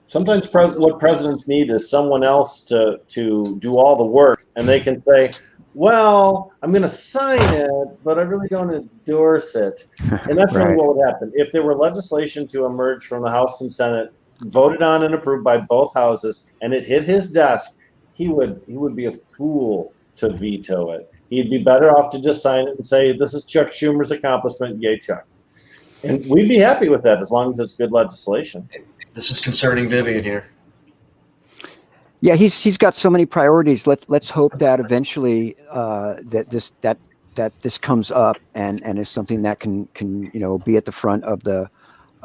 Sometimes what presidents need is someone else to do all the work, and they can say, well, I'm going to sign it, but I really don't endorse it. And that's really what would happen. If there were legislation to emerge from the House and Senate, voted on and approved by both houses, and it hit his desk, he would be a fool to veto it. He'd be better off to just sign it and say, this is Chuck Schumer's accomplishment, yay, Chuck. And we'd be happy with that as long as it's good legislation. This is concerning Vivian here. Yeah, he's got so many priorities. Let's hope that eventually that this comes up and is something that can be at the front of the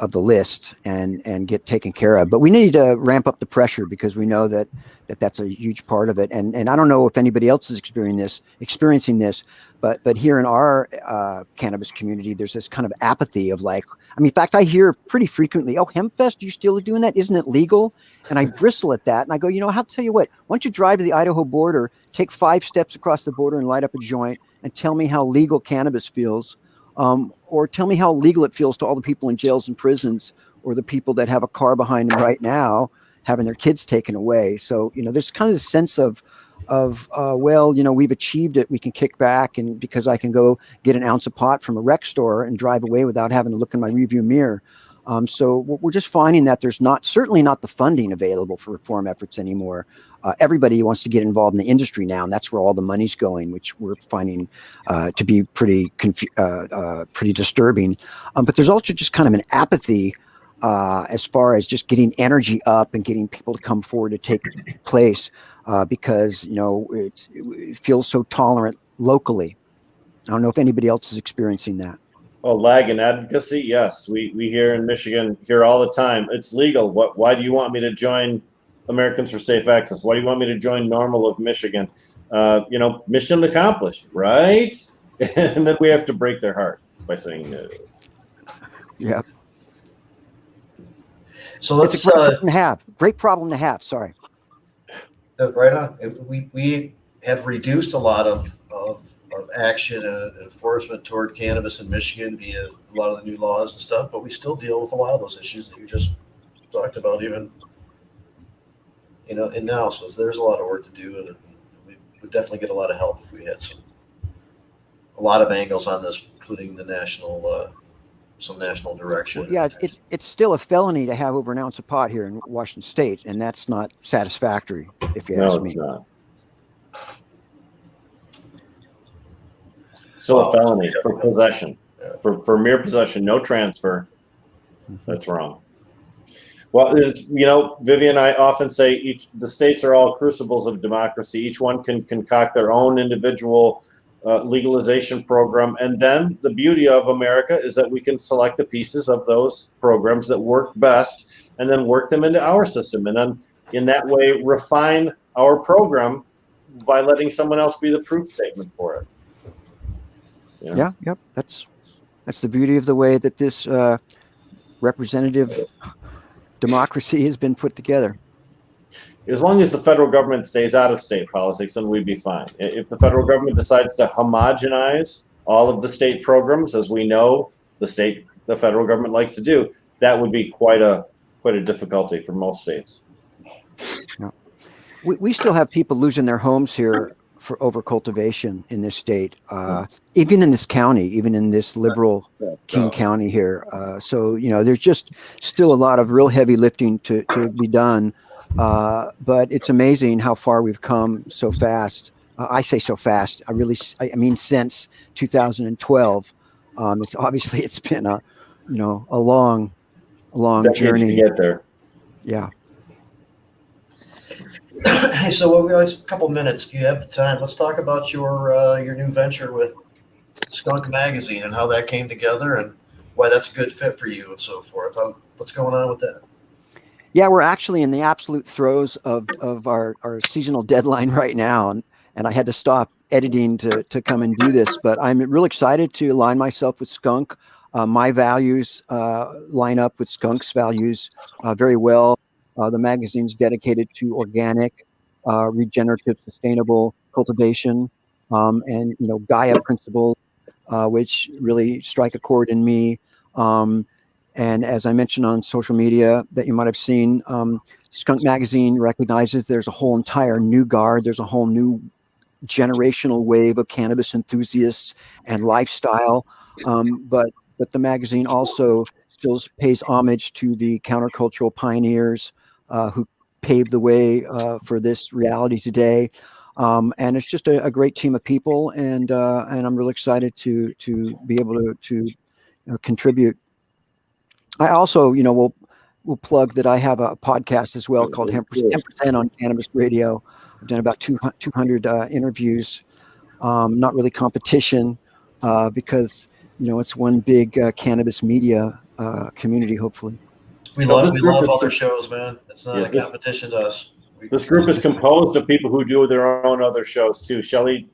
the list and get taken care of. But we need to ramp up the pressure because we know that's a huge part of it. And I don't know if anybody else is experiencing this, but here in our cannabis community, there's this kind of apathy of like, I mean, in fact, I hear pretty frequently, "Oh, Hempfest, you still doing that? Isn't it legal?" And I bristle at that. And I go, I'll tell you what, why don't you drive to the Idaho border, take 5 steps across the border and light up a joint and tell me how legal cannabis feels. Or tell me how legal it feels to all the people in jails and prisons, or the people that have a car behind them right now having their kids taken away. So, there's kind of this sense of well, we've achieved it. We can kick back, and because I can go get an ounce of pot from a rec store and drive away without having to look in my rearview mirror. So we're just finding that there's certainly not the funding available for reform efforts anymore. Everybody wants to get involved in the industry now, and that's where all the money's going, which we're finding to be pretty disturbing. But there's also just kind of an apathy as far as just getting energy up and getting people to come forward to take place because it feels so tolerant locally. I don't know if anybody else is experiencing that. Oh, lag in advocacy? Yes, we here in Michigan hear all the time. It's legal. Why do you want me to join Americans for Safe Access? Why do you want me to join NORML of Michigan? Mission accomplished, right? And then we have to break their heart by saying no. Yeah. So let's it's a great problem to have. Great problem to have. Sorry. Right on. We have reduced a lot of action and enforcement toward cannabis in Michigan via a lot of the new laws and stuff, but we still deal with a lot of those issues that you just talked about, even and now. So there's a lot of work to do, and we would definitely get a lot of help if we had a lot of angles on this, including the some national direction. Well, yeah, it's still a felony to have over an ounce of pot here in Washington State, and that's not satisfactory, if you ask me. No, it's not. Still a felony for possession, for mere possession, no transfer. That's wrong. Well, Vivian, I often say the states are all crucibles of democracy. Each one can concoct their own individual legalization program. And then the beauty of America is that we can select the pieces of those programs that work best and then work them into our system. And then in that way, refine our program by letting someone else be the proof statement for it. Yeah. Yep. That's the beauty of the way that this representative democracy has been put together. As long as the federal government stays out of state politics, then we'd be fine. If the federal government decides to homogenize all of the state programs, as we know the federal government likes to do, that would be quite a difficulty for most states. Yeah. We still have people losing their homes here for overcultivation in this state, even in this county, even in this liberal King County here. So there's just still a lot of real heavy lifting to be done. But it's amazing how far we've come so fast. I say so fast. I mean since 2012. It's been a long journey to get there. Yeah. Hey, so we have a couple minutes. If you have the time, let's talk about your new venture with Skunk Magazine and how that came together and why that's a good fit for you and so forth. What's going on with that? Yeah, we're actually in the absolute throes of our seasonal deadline right now, and I had to stop editing to come and do this. But I'm real excited to align myself with Skunk. My values line up with Skunk's values very well. The magazine's dedicated to organic, regenerative, sustainable cultivation, and Gaia principles, which really strike a chord in me. And as I mentioned on social media that you might have seen, Skunk Magazine recognizes there's a whole entire new guard. There's a whole new generational wave of cannabis enthusiasts and lifestyle. But the magazine also still pays homage to the countercultural pioneers who paved the way for this reality today. And it's just a great team of people, and I'm really excited to be able to contribute. I also, we'll plug that I have a podcast as well called 10% on Cannabis Radio. I've done about 200 interviews. Not really competition because it's one big cannabis media community, hopefully. We Well, love this group is- other shows, man. It's not Yeah, a competition to us. This group is composed of people who do their own other shows too. Shelly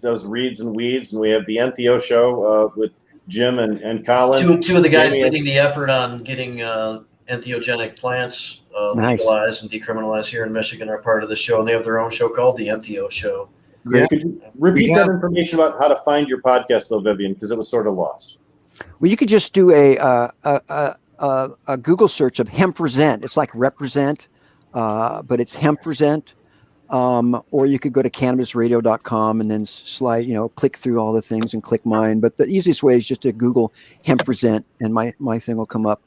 does Reads and Weeds, and we have the NTO show with Jim and Colin. Two of the guys Jamie and- leading the effort on getting entheogenic plants Nice. legalized and decriminalized here in Michigan are part of the show, and they have their own show called the NTO Show. Yeah. Could you repeat We that have- information about how to find your podcast, though, Vivian, because it was sort of lost. Well, you could just do a Google search of Hempresent. It's like represent, but it's Hempresent. Or you could go to cannabisradio.com and then slide, click through all the things and click mine. But the easiest way is just to Google Hempresent, and my thing will come up.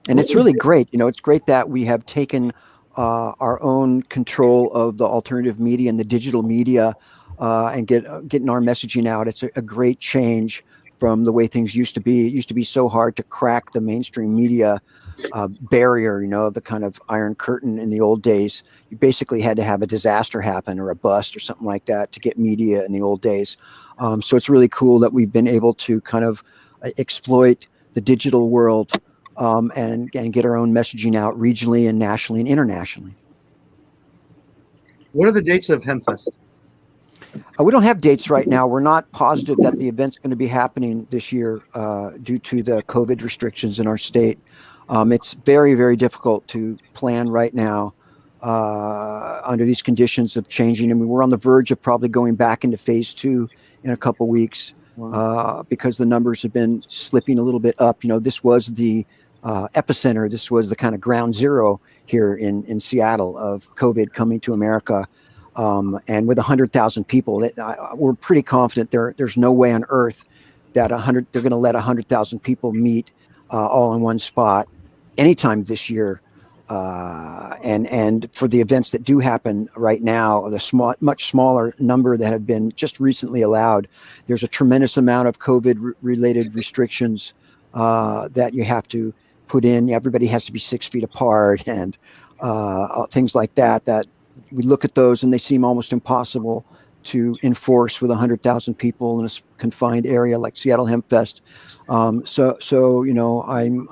And it's really great. It's great that we have taken our own control of the alternative media and the digital media and getting our messaging out. It's a great change from the way things used to be. It used to be so hard to crack the mainstream media barrier, the kind of iron curtain in the old days. You basically had to have a disaster happen or a bust or something like that to get media in the old days. So it's really cool that we've been able to kind of exploit the digital world and get our own messaging out regionally and nationally and internationally. What are the dates of Hempfest? We don't have dates right now. We're not positive that the event's going to be happening this year due to the COVID restrictions in our state. It's very, very difficult to plan right now under these conditions of changing. I mean, we're on the verge of probably going back into phase 2 in a couple weeks because the numbers have been slipping a little bit up. This was the epicenter. This was the kind of ground zero here in Seattle of COVID coming to America. And with 100,000 people, we're pretty confident there's no way on earth that they're going to let 100,000 people meet all in one spot anytime this year. And for the events that do happen right now, much smaller number that have been just recently allowed, there's a tremendous amount of COVID-related restrictions that you have to put in. Everybody has to be 6 feet apart and things like that we look at those and they seem almost impossible to enforce with 100,000 people in a confined area like Seattle Hemp Fest. So I'm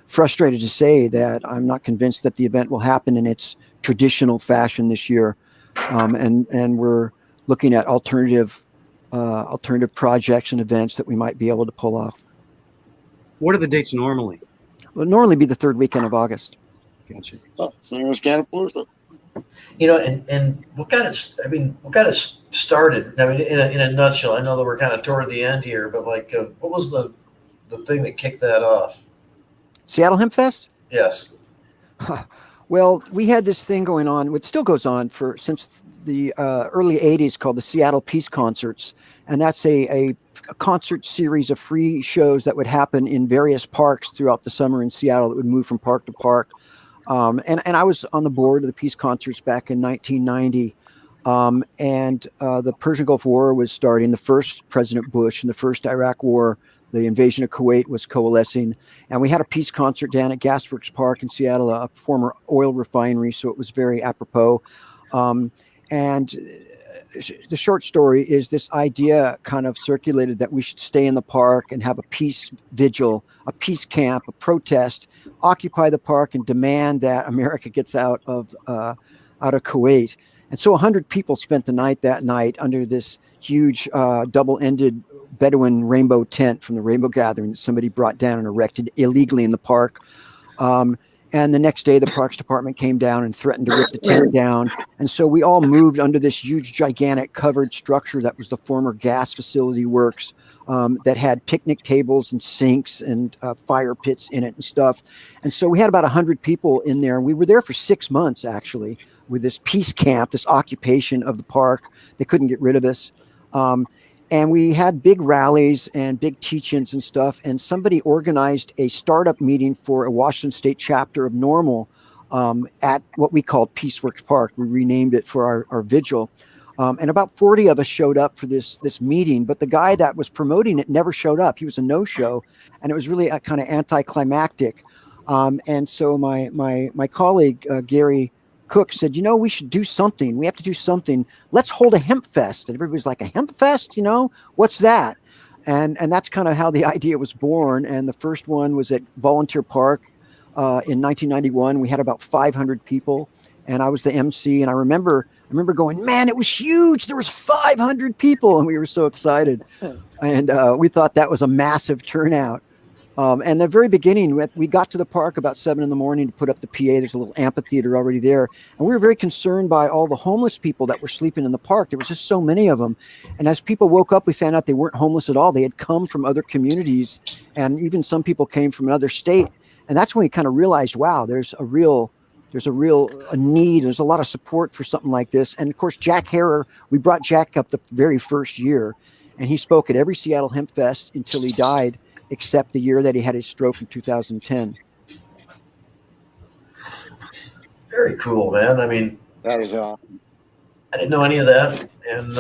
frustrated to say that I'm not convinced that the event will happen in its traditional fashion this year. And we're looking at alternative projects and events that we might be able to pull off. What are the dates normally? Well, it'll normally be the third weekend of August. Gotcha. Oh, same as Cannapalooza. And what got it started? I mean, in a nutshell, I know that we're kind of toward the end here, but what was the thing that kicked that off? Seattle Hemp Fest? Yes. Well, we had this thing going on, which still goes on since the early 80s, called the Seattle Peace Concerts. And that's a concert series of free shows that would happen in various parks throughout the summer in Seattle that would move from park to park. And I was on the board of the Peace Concerts back in 1990. And the Persian Gulf War was starting. The first President Bush and the first Iraq War, the invasion of Kuwait, was coalescing. And we had a peace concert down at Gasworks Park in Seattle, a former oil refinery. So it was very apropos. And the short story is this idea kind of circulated that we should stay in the park and have a peace vigil, a peace camp, a protest, occupy the park and demand that America gets out of Kuwait. And so 100 people spent the night that night under this huge double-ended Bedouin rainbow tent from the Rainbow Gathering that somebody brought down and erected illegally in the park. And the next day, the Parks Department came down and threatened to rip the tent down. And so we all moved under this huge, gigantic covered structure that was the former gas facility works that had picnic tables and sinks and fire pits in it and stuff. And so we had about 100 people in there. We were there for 6 months, actually, with this peace camp, this occupation of the park. They couldn't get rid of us. And we had big rallies and big teach-ins and stuff. And somebody organized a startup meeting for a Washington State chapter of Normal at what we called Peaceworks Park. We renamed it for our vigil. And about 40 of us showed up for this meeting. But the guy that was promoting it never showed up. He was a no-show. And it was really a kind of anticlimactic. And so my colleague, Gary Cook, said, we should do something. We have to do something. Let's hold a hemp fest. And everybody's like, a hemp fest? What's that? And that's kind of how the idea was born. And the first one was at Volunteer Park in 1991. We had about 500 people, and I was the MC. And I remember going, man, it was huge. There was 500 people, and we were so excited. And we thought that was a massive turnout. And the very beginning, we got to the park about 7 a.m. to put up the PA. There's a little amphitheater already there. And we were very concerned by all the homeless people that were sleeping in the park. There was just so many of them. And as people woke up, we found out they weren't homeless at all. They had come from other communities, and even some people came from another state. And that's when we kind of realized, wow, there's a real need. There's a lot of support for something like this. And of course, Jack Harrer, we brought Jack up the very first year, and he spoke at every Seattle Hemp Fest until he died, except the year that he had his stroke in 2010. Very cool, man. I mean, That is awesome. I didn't know any of that, and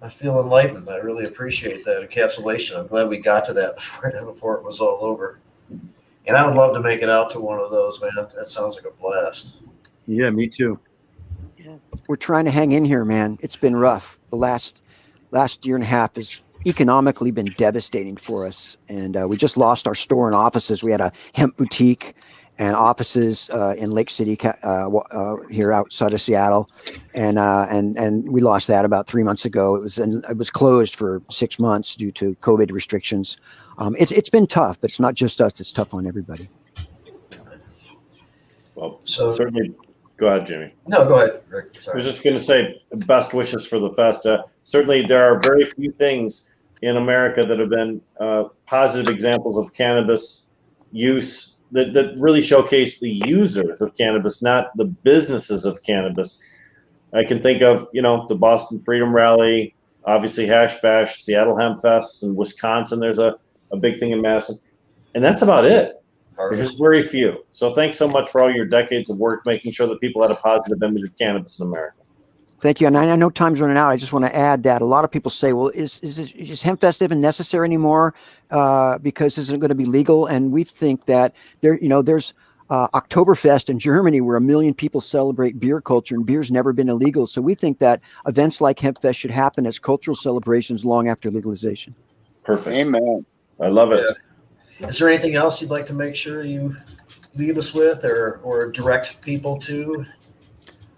I feel enlightened. I really appreciate that encapsulation. I'm glad we got to that before it was all over. And I would love to make it out to one of those, man. That sounds like a blast. Yeah, me too. We're trying to hang in here, man. It's been rough. The last year and a half has economically been devastating for us. And we just lost our store and offices. We had a hemp boutique and offices in Lake City here outside of Seattle. And we lost that about 3 months ago. It was closed for 6 months due to COVID restrictions. It's been tough, but it's not just us. It's tough on everybody. Well, So certainly, go ahead, Jimmy. no, go ahead, Rick. I Sorry. was just going to say best wishes for the fest. Certainly, there are very few things in America that have been positive examples of cannabis use that really showcase the users of cannabis, not the businesses of cannabis. I can think of, the Boston Freedom Rally, obviously Hash Bash, Seattle Hemp Fest, and Wisconsin. There's a big thing in Madison. And that's about it. There's very few. So thanks so much for all your decades of work making sure that people had a positive image of cannabis in America. Thank you. And I know time's running out. I just want to add that a lot of people say, well, is Hempfest even necessary anymore because isn't it going to be legal? And we think that there's Oktoberfest in Germany where 1 million people celebrate beer culture, and beer's never been illegal. So we think that events like Hempfest should happen as cultural celebrations long after legalization. Perfect. Amen. I love it. Yeah. Is there anything else you'd like to make sure you leave us with or direct people to?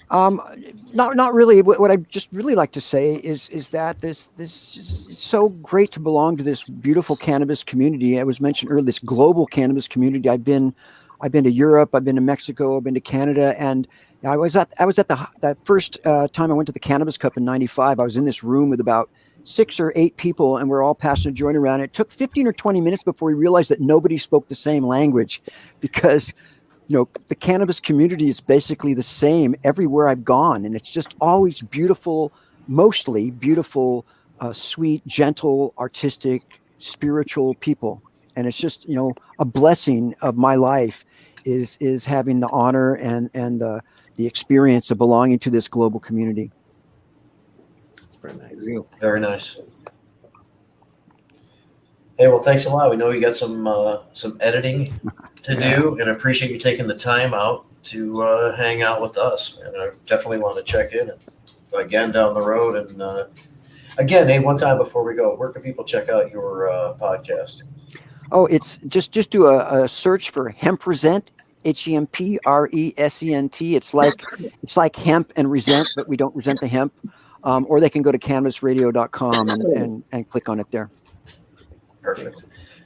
Not really. What I just really like to say is that this it's so great to belong to this beautiful cannabis community. I was mentioned earlier, this global cannabis community. I've been to Europe, I've been to Mexico, I've been to Canada, and I was at that first time I went to the Cannabis Cup in '95. I was in this room with about 6 or 8 people, and we're all passing a joint around. It took 15 or 20 minutes before we realized that nobody spoke the same language, because the cannabis community is basically the same everywhere I've gone. And it's just always beautiful, mostly beautiful, sweet, gentle, artistic, spiritual people. And it's just, a blessing of my life is having the honor and the experience of belonging to this global community. It's very nice. Very nice. Hey, well, thanks a lot. We know you got some editing to do, and appreciate you taking the time out to hang out with us. And I definitely want to check in again down the road. And again, hey, one time before we go, where can people check out your podcast? Oh, it's just do a search for Hempresent, HEMPRESENT. It's like hemp and resent, but we don't resent the hemp. Or they can go to cannabisradio.com and click on it there. Perfect.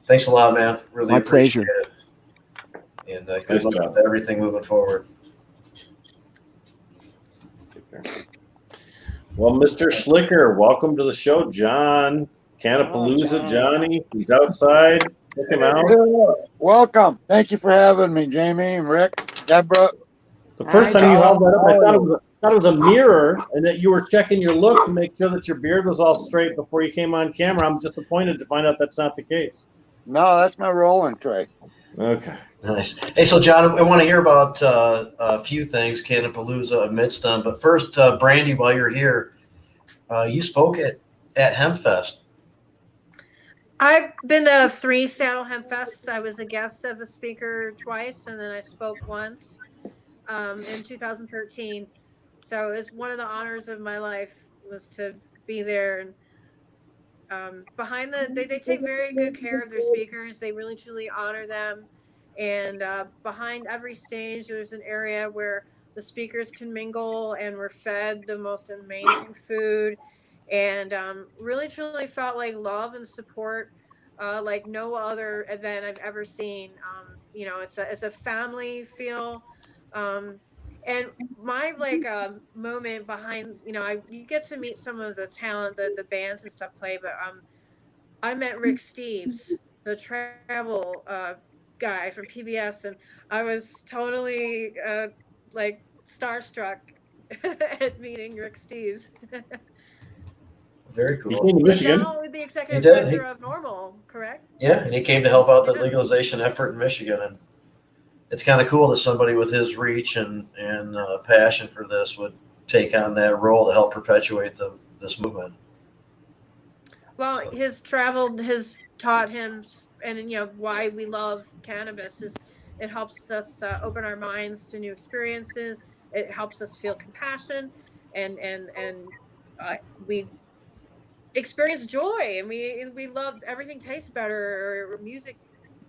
Thanks a lot, man. Really My appreciate pleasure. it. And good luck with everything moving forward. Well, Mr. Schlicker, welcome to the show, John. Cannapalooza, Johnny. He's outside. Check him out. Welcome. Thank you for having me, Jamie and Rick, Debra. The first time you held that up, I thought it was a mirror, and that you were checking your look to make sure that your beard was all straight before you came on camera. I'm disappointed to find out that's not the case. No, that's my rolling tray. Okay. Nice. Hey, so John, I want to hear about a few things, Cannapalooza amidst them. But first, Brandy, while you're here, you spoke at Hempfest. I've been to 3 Seattle Hemp Fests. I was a guest of a speaker twice, and then I spoke once in 2013. So it's one of the honors of my life was to be there. And behind they take very good care of their speakers. They really truly honor them. And behind every stage, there's an area where the speakers can mingle, and we're fed the most amazing food, and really truly felt like love and support like no other event I've ever seen. It's a family feel. And my moment behind, you get to meet some of the talent that the bands and stuff play, but I met Rick Steves, the travel guy from PBS, and I was totally starstruck at meeting Rick Steves. Very He cool. came to And Michigan. now the executive He did. director of Normal, correct? Yeah, and he came to help out the legalization effort in Michigan, and it's kind of cool that somebody with his reach and passion for this would take on that role to help perpetuate this movement. Well, his travel has taught him, and why we love cannabis is it helps us open our minds to new experiences. It helps us feel compassion, and we experience joy, and we love everything tastes better, or music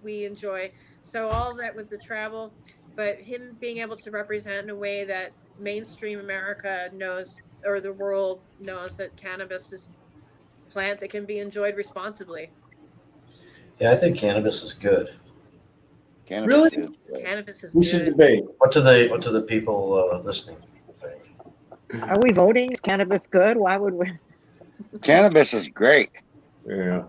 we enjoy. So all of that with the travel, but him being able to represent in a way that mainstream America knows, or the world knows, that cannabis is a plant that can be enjoyed responsibly. Yeah, I think cannabis is good. Cannabis Really? is good. Cannabis is We should good. debate. What do the people listening think? Are we voting? Is cannabis good? Why would we? Cannabis is great. Yeah.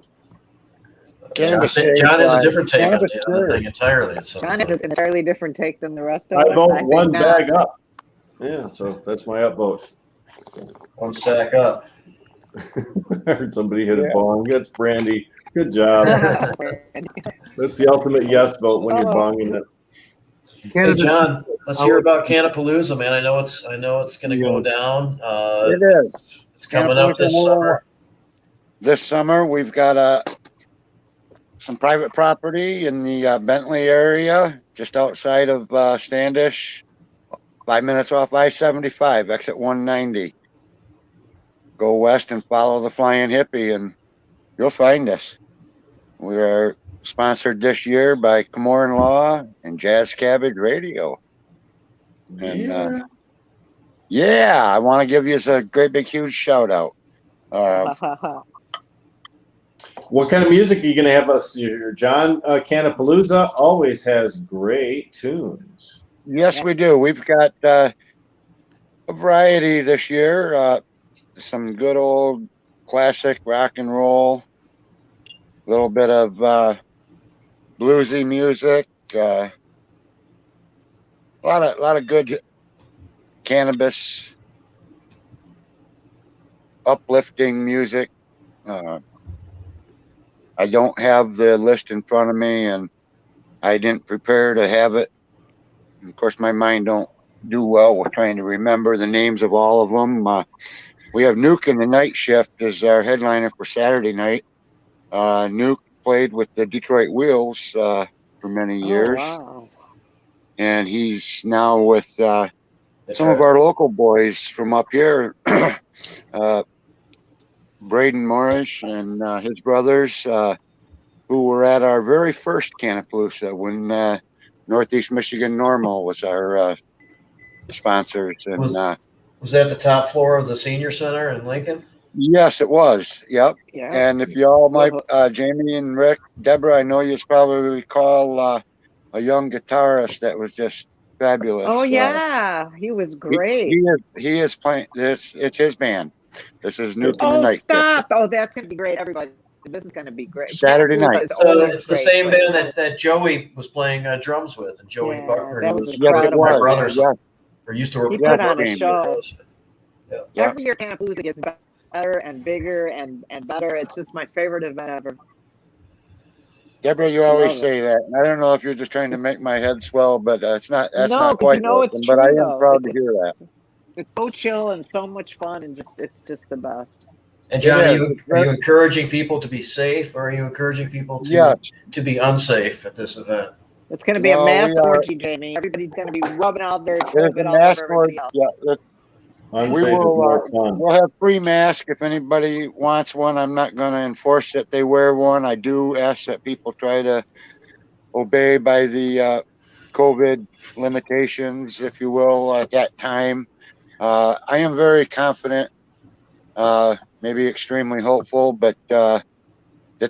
Cannabis John saves has a lives. different take on Cannabis the other good. thing entirely. It sounds John has like. an entirely different take than the rest of I us. vote think one not. bag up. Yeah, so that's my upvote. One sack up. I heard somebody hit a bong. That's Brandy. Good job. That's the ultimate yes vote when you're bonging it. Hey John, let's hear about Cannapalooza, man. I know it's going to go Yes. down. It is. It's coming up this summer. This summer, we've got some private property in the Bentley area, just outside of Standish, 5 minutes off I-75, exit 190. Go west and follow the Flying Hippie, and you'll find us. We are sponsored this year by Camorran Law and Jazz Cabbage Radio. And yeah, I want to give you a great big huge shout out. What kind of music are you going to have us here, John? Cannapalooza always has great tunes. Yes, we do. We've got a variety this year. Some good old classic rock and roll, a little bit of bluesy music, a lot of good cannabis, uplifting music. I don't have the list in front of me, and I didn't prepare to have it. And of course, my mind don't do well with trying to remember the names of all of them. We have Nuke in the night shift as our headliner for Saturday night. Nuke played with the Detroit Wheels for many years. Oh, wow. And he's now with some of our local boys from up here, Braden Morris and his brothers, who were at our very first Cannapalooza when Northeast Michigan Normal was our sponsors. And was that the top floor of the senior center in Lincoln? yes, it was. Yep. Yeah. And if y'all might, Jamie and Rick, Debra, I know you probably recall a young guitarist that was just fabulous. Oh yeah, he was great. He is playing this. It's his band. This is Nuke in the Oh, Night. stop! Oh, that's gonna be great, everybody. This is gonna be great. Saturday night. It's the same band that Joey was playing drums with, and Joey Buckner. that He was was incredible. my brother's, Yeah. or used to work He with put my on a brother's show. brothers. Yeah. Every year Cannapalooza gets better and bigger and better. It's just my favorite event ever. Debra, you always Love it. say that. And I don't know if you're just trying to make my head swell, but that's No, not 'cause quite you know it's working, but I true, am though. proud to hear that. It's so chill and so much fun, and it's just the best. And John, It are is. you encouraging people to be safe, or are you encouraging people to be unsafe at this event? It's going to be a No, mass we are- orgy, Jamie. Everybody's going to be rubbing out their There's COVID a all over mass everybody orgy. else. Yeah, Unsafe is more fun. We'll have free masks if anybody wants one. I'm not going to enforce that they wear one. I do ask that people try to obey by the COVID limitations, if you will, at that time. I am very confident, maybe extremely hopeful, but that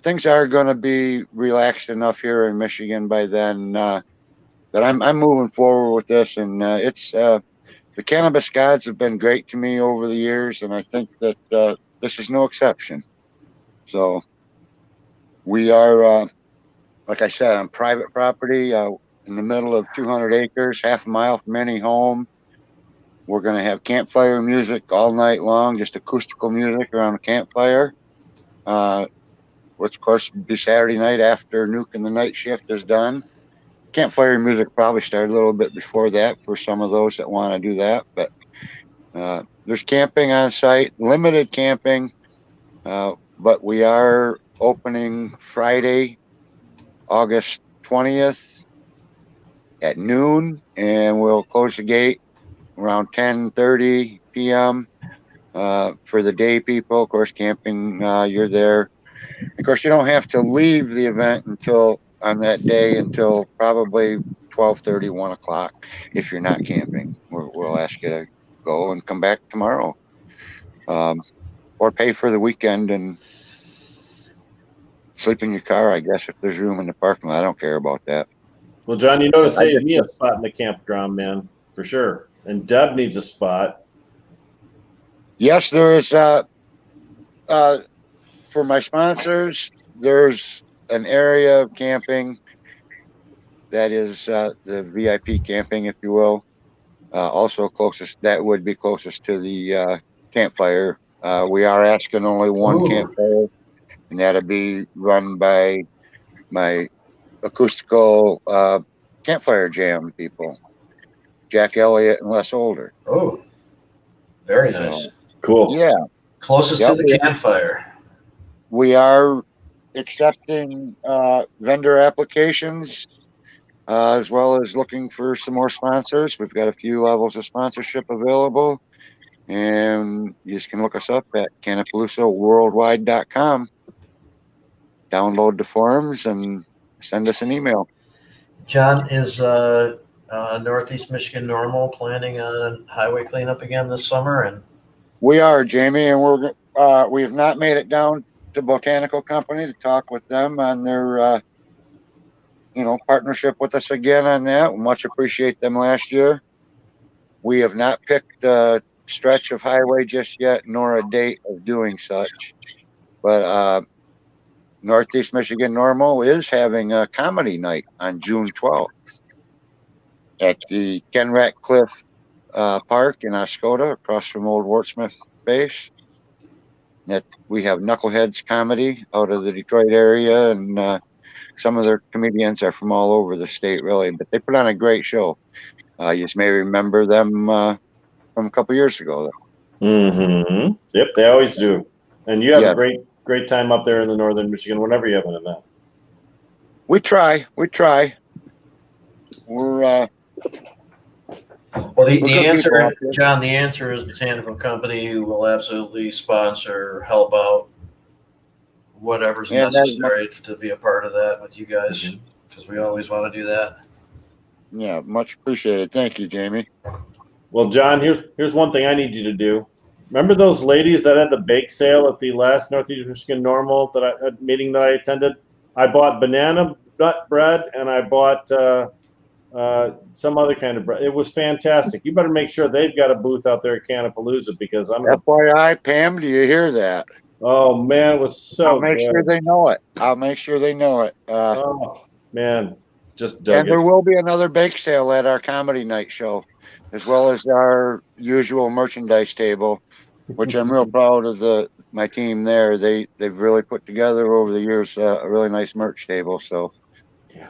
things are going to be relaxed enough here in Michigan by then that I'm moving forward with this, and it's the cannabis gods have been great to me over the years, and I think that this is no exception. So we are, like I said, on private property in the middle of 200 acres, half a mile from any home. We're going to have campfire music all night long, just acoustical music around a campfire, which, of course, will be Saturday night after Nuke and the Night Shift is done. Campfire music probably started a little bit before that for some of those that want to do that, but there's camping on site, limited camping, but we are opening Friday, August 20th at noon, and we'll close the gate around 10:30 p.m. For the day people. Of course, camping, you're there. Of course, you don't have to leave the event on that day until probably 12:30, 1 o'clock. If you're not camping, we'll ask you to go and come back tomorrow, or pay for the weekend and sleep in your car, I guess, if there's room in the parking lot. I don't care about that. Well, John, you know to save me a spot in the campground, man, for sure. And Deb needs a spot. Yes, there is. For my sponsors, there's an area of camping that is the VIP camping, if you will. Also closest, that would be closest to the campfire. We are asking only one campfire, and that'll be run by my acoustical campfire jam people, Jack Elliott and Les Older. Oh, very nice. Cool. Yeah. Closest to the campfire. We are accepting vendor applications as well as looking for some more sponsors. We've got a few levels of sponsorship available, and you just can look us up at CannapaloozaWorldwide.com. Download the forms and send us an email. John, is Northeast Michigan Normal planning on highway cleanup again this summer? And we are, Jamie, and we have not made it down to Botanical Company to talk with them on their partnership with us again on that. We much appreciate them last year. We have not picked a stretch of highway just yet, nor a date of doing such. But Northeast Michigan Normal is having a comedy night on June 12th at the Ken Ratcliffe Park in Oscoda, across from Old Wartsmith Base. That we have Knuckleheads Comedy out of the Detroit area, and some of their comedians are from all over the state, really. But they put on a great show. You may remember them from a couple years ago. Mm-hmm. Yep, they always do. And you have a great time up there in the northern Michigan whenever you have an event. We try. We're well, the answer, John, the answer is Botanical Company, who will absolutely sponsor, help out, whatever's necessary to be a part of that with you guys, because we always want to do that. Yeah, much appreciated. Thank you, Jamie. Well, John, here's one thing I need you to do. Remember those ladies that had the bake sale at the last Northeast Michigan Normal meeting that I attended? I bought banana nut bread, and I bought some other kind of bread. It was fantastic. You better make sure they've got a booth out there at Cannapalooza, because I'm FYI, Pam, do you hear that? Oh man, it was so I'll make sure they know it. Oh man, just and there will be another bake sale at our comedy night show, as well as our usual merchandise table, which I'm real proud of my team there. They've really put together over the years a really nice merch table. So yeah,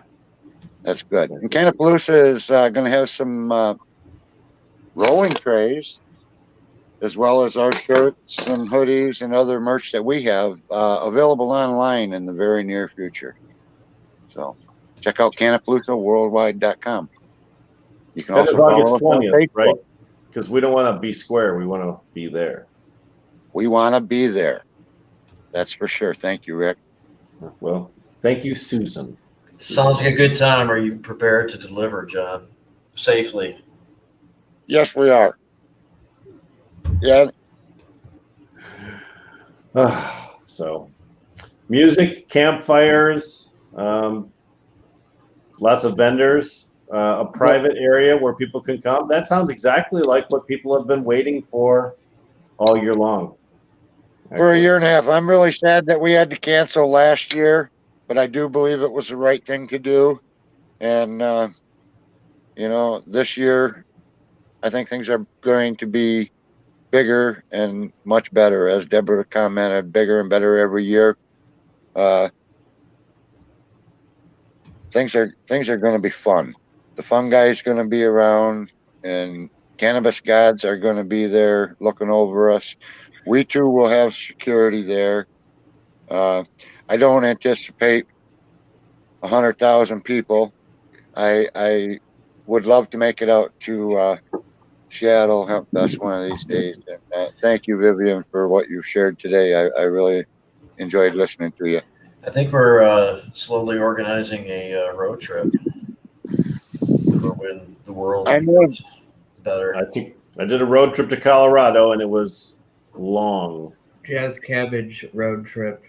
that's good. And Cannapalooza is going to have some rolling trays, as well as our shirts and hoodies and other merch that we have available online in the very near future. So check out CannapaloozaWorldwide.com. You can also follow us on Facebook. Right? Because we don't want to be square. We want to be there. We want to be there. That's for sure. Thank you, Rick. Well, thank you, Susan. Sounds like a good time. Are you prepared to deliver, John? Safely. Yes, we are. Yeah. So, music, campfires, lots of vendors, a private area where people can come. That sounds exactly like what people have been waiting for all year long. For a year and a half. I'm really sad that we had to cancel last year, but I do believe it was the right thing to do. And, this year, I think things are going to be bigger and much better. As Debra commented, bigger and better every year. Things are going to be fun. The fun guys going to be around, and cannabis gods are going to be there looking over us. We too will have security there. I don't anticipate 100,000 people. I would love to make it out to Seattle Hemp Fest one of these days. And, thank you, Vivian, for what you've shared today. I really enjoyed listening to you. I think we're slowly organizing a road trip for when the world becomes better. I did a road trip to Colorado, and it was long. Jazz Cabbage road trip.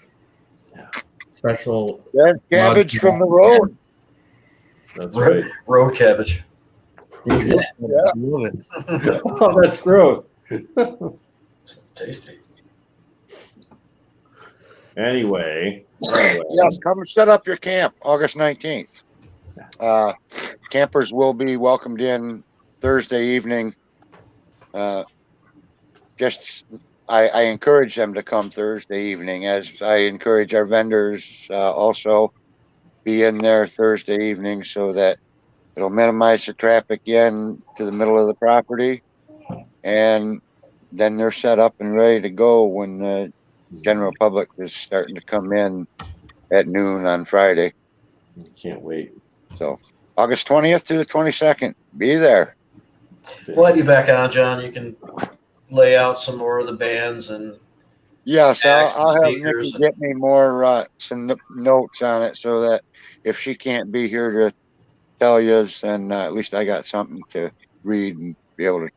Special. Jazz Cabbage from the road. That's right. Road cabbage. Yeah. I love it. Oh, that's gross. Tasty. Anyway. Yes, come and set up your camp August 19th. Campers will be welcomed in Thursday evening. I encourage them to come Thursday evening, as I encourage our vendors also be in there Thursday evening, so that it'll minimize the traffic in to the middle of the property, and then they're set up and ready to go when the general public is starting to come in at noon on Friday. Can't wait. So August 20th to the 22nd, be there. We'll have you back on, John. You can lay out some more of the bands and yes, I'll have speakers Nikki get me more some notes on it, so that if she can't be here to tell you, then at least I got something to read and be able to.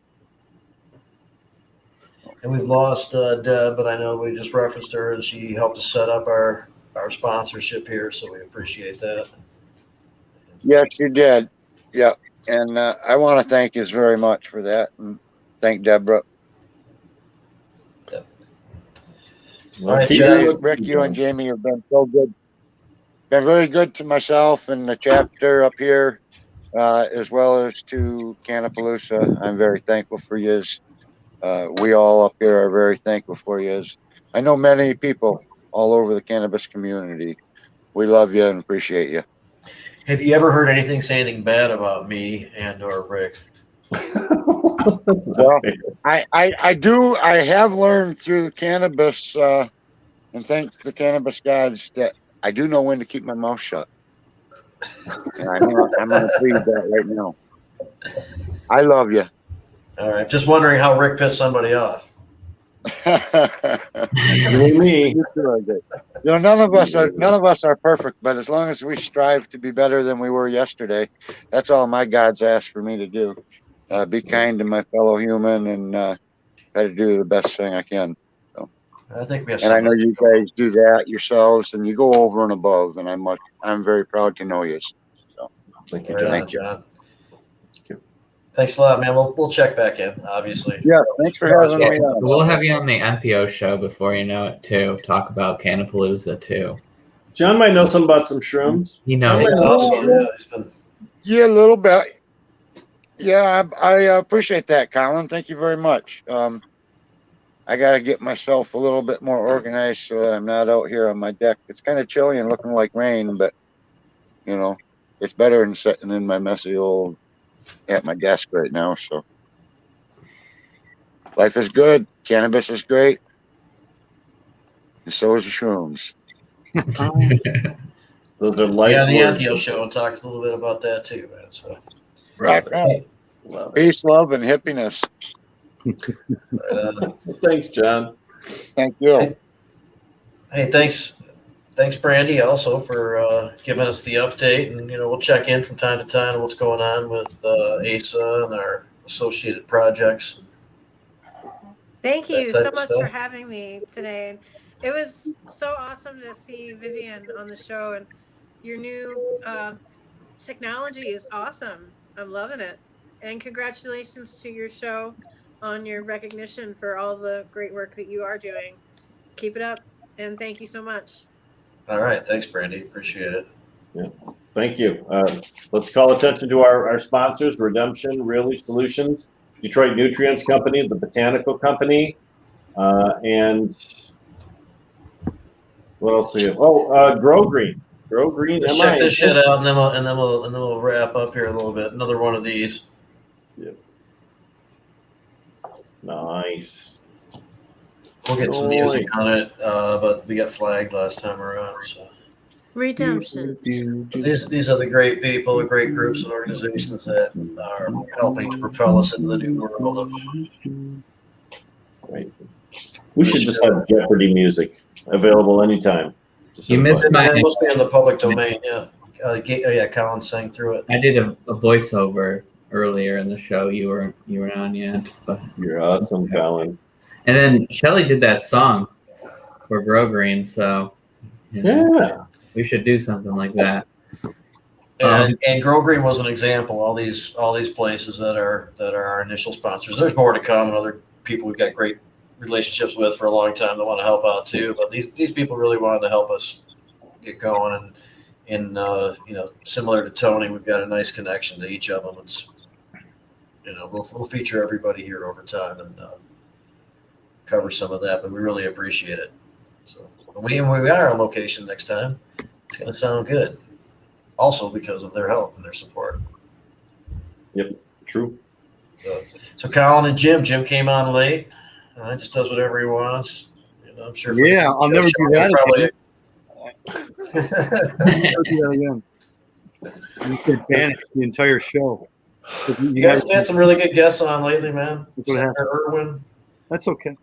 And we've lost Deb, but I know we just referenced her, and she helped us set up our sponsorship here, so we appreciate that. Yes, you did. Yeah, and I want to thank you very much for that, and thank Debra. Yep. All right, you guys, Rick, you and Jamie have been so good. Been very good to myself and the chapter up here, as well as to Cannapalooza. I'm very thankful for you. We all up here are very thankful for you. I know many people all over the cannabis community. We love you and appreciate you. Have you ever heard anything say anything bad about me and or Rick? Well, I do. I have learned through cannabis, and thank the cannabis gods, that I do know when to keep my mouth shut. And I'm going to plead that right now. I love you. All right. Just wondering how Rick pissed somebody off. You me. None of us are perfect, but as long as we strive to be better than we were yesterday, that's all my gods ask for me to do. Be kind to my fellow human, and try to do the best thing I can. So, I think we have. And I know you guys do that yourselves, and you go over and above. And I'm very proud to know you. So, thank you, John. John. Thanks a lot, man. We'll check back in, obviously. Yeah, thanks for having me on. We'll have you on the NPO show before you know it, too. Talk about Cannapalooza, too. John might know some about some shrooms. He knows. Yeah, a little bit. Yeah, I appreciate that, Colin. Thank you very much. I got to get myself a little bit more organized so that I'm not out here on my deck. It's kind of chilly and looking like rain, but, it's better than sitting in my messy old at my desk right now. So life is good. Cannabis is great. And so is the shrooms. Those are light. Yeah, the NTO show, and talked a little bit about that too, man. So right. Peace, love, and hippiness. Thanks, John. Thank you. Hey, thanks, Brandy, also for giving us the update, and we'll check in from time to time on what's going on with ASA and our associated projects. Thank you type so of much stuff. for having me today. It was so awesome to see Vivian on the show, and your new technology is awesome. I'm loving it. And congratulations to your show on your recognition for all the great work that you are doing. Keep it up, and thank you so much. All right. Thanks, Brandy. Appreciate it. Yeah. Thank you. Let's call attention to our sponsors, Redemption, Really Solutions, Detroit Nutrients Company, the Botanical Company, and what else do we have? Oh, Grow Green. Grow Green. Let's check this shit out, and then we'll wrap up here a little bit. Another one of these. Yep. Nice. We'll get some music on it, but we got flagged last time around. So Redemption. these are the great people, the great groups and organizations that are helping to propel us into the new world of. Right. We should just have Jeopardy music available anytime. You missed my. It must be in the public domain. Yeah. Yeah. Colin sang through it. I did a voiceover earlier in the show. You weren't on yet, but You're awesome, Colin. And then Shelly did that song for Grow Green, so Yeah. we should do something like that. And Grow Green was an example. All these places that are our initial sponsors. There's more to come, and other people we've got great relationships with for a long time that want to help out too. But these people really wanted to help us get going, and similar to Tony, we've got a nice connection to each of them. It's we'll feature everybody here over time and cover some of that, but we really appreciate it. So when we are on location next time, it's going to sound good. Also because of their help and their support. Yep. True. So Colin and Jim came on late. He just does whatever he wants. I'm sure. Yeah, I'll never do that again. Never do that again. You could banish the entire show. You guys have had some really good guests on lately, man. Irwin. That's okay.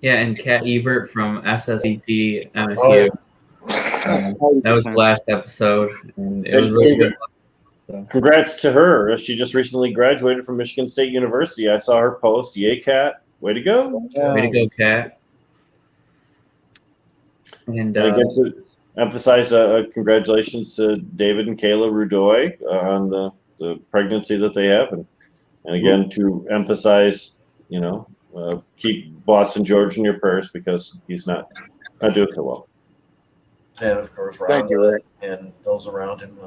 Yeah, and Kat Ebert from SSEP MSU. That was the last episode, and it was really good. So. Congrats to her. She just recently graduated from Michigan State University. I saw her post. Yay, Kat. Way to go. Way to go, Kat. And I get to emphasize congratulations to David and Kayla Rudoy on the pregnancy that they have. And again, to emphasize, keep Boston George in your prayers because he's not doing so well. And of course, Thank you, Rick. And those around him,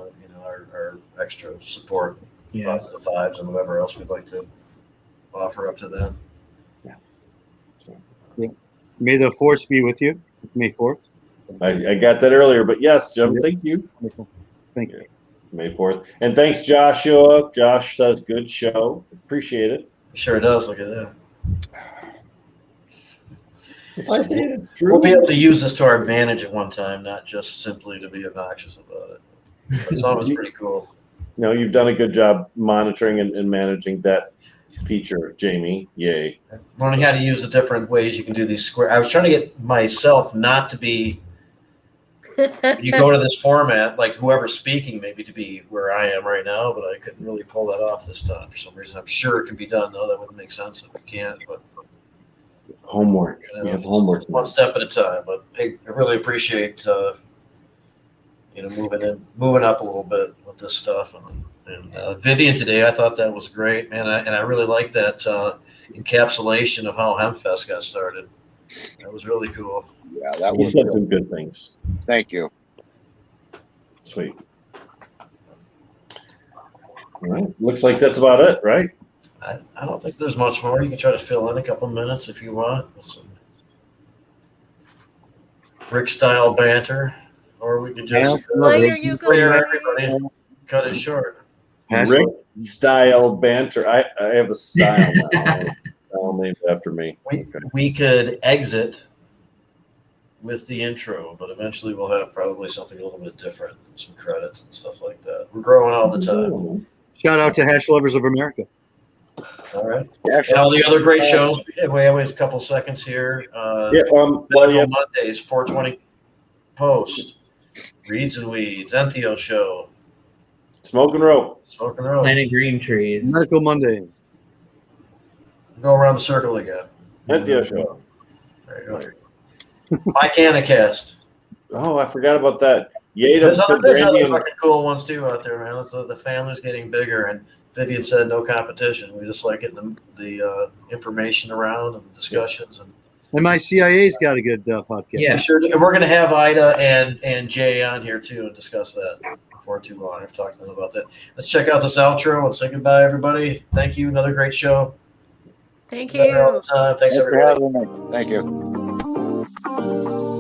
our extra support, positive vibes, and whatever else we'd like to offer up to them. Yeah. May the force be with you. It's May 4th. I got that earlier, but yes, Jim, thank you. Thank you. May 4th. And thanks, Joshua. Josh says good show. Appreciate it. Sure does. Look at that. If I say it's true. We'll be able to use this to our advantage at one time, not just simply to be obnoxious about it. It's always pretty cool. No, you've done a good job monitoring and managing that feature, Jamie. Yay. Learning how to use the different ways you can do these square. I was trying to get myself not to be, you go to this format, like whoever's speaking, maybe to be where I am right now, but I couldn't really pull that off this time for some reason. I'm sure it can be done, though. That wouldn't make sense if it can't. But homework. You have homework. One step at a time. But hey, I really appreciate moving up a little bit with this stuff. And Vivian today, I thought that was great, man. And I really like that encapsulation of how Hempfest got started. That was really cool. Yeah, that He was said good. some good things. Thank you. Sweet. All right. Looks like that's about it, right? I don't think there's much more. You can try to fill in a couple minutes if you want. Some Rick style banter, or we could just everybody cut it short. Rick style banter. I have a style now. Style named after me. We could exit with the intro, but eventually we'll have probably something a little bit different, some credits and stuff like that. We're growing all the time. Shout out to Hash Lovers of America. All right. Yeah, And all the other great shows. We have a couple seconds here. Well, yeah. Mondays, 420 Post, Reeds and Weeds, Entheo Show, Smoke and Rope, Planting Green Trees, Medical Mondays. Go around the circle again. Entheo Show. There you go. My Cannacast. Oh, I forgot about that. Yay to There's other Brandy and fucking cool ones too out there, man. The family's getting bigger, and Vivian said no competition. We just like getting the information around and discussions. And my CIA's got a good podcast. Yeah. Sure. And we're going to have Ida and Jay on here too and discuss that before too long. I've talked to them about that. Let's check out this outro and say goodbye, everybody. Thank you. Another great show. Thank Better all you. the time. Thanks Thanks for everybody. having me. Thank you.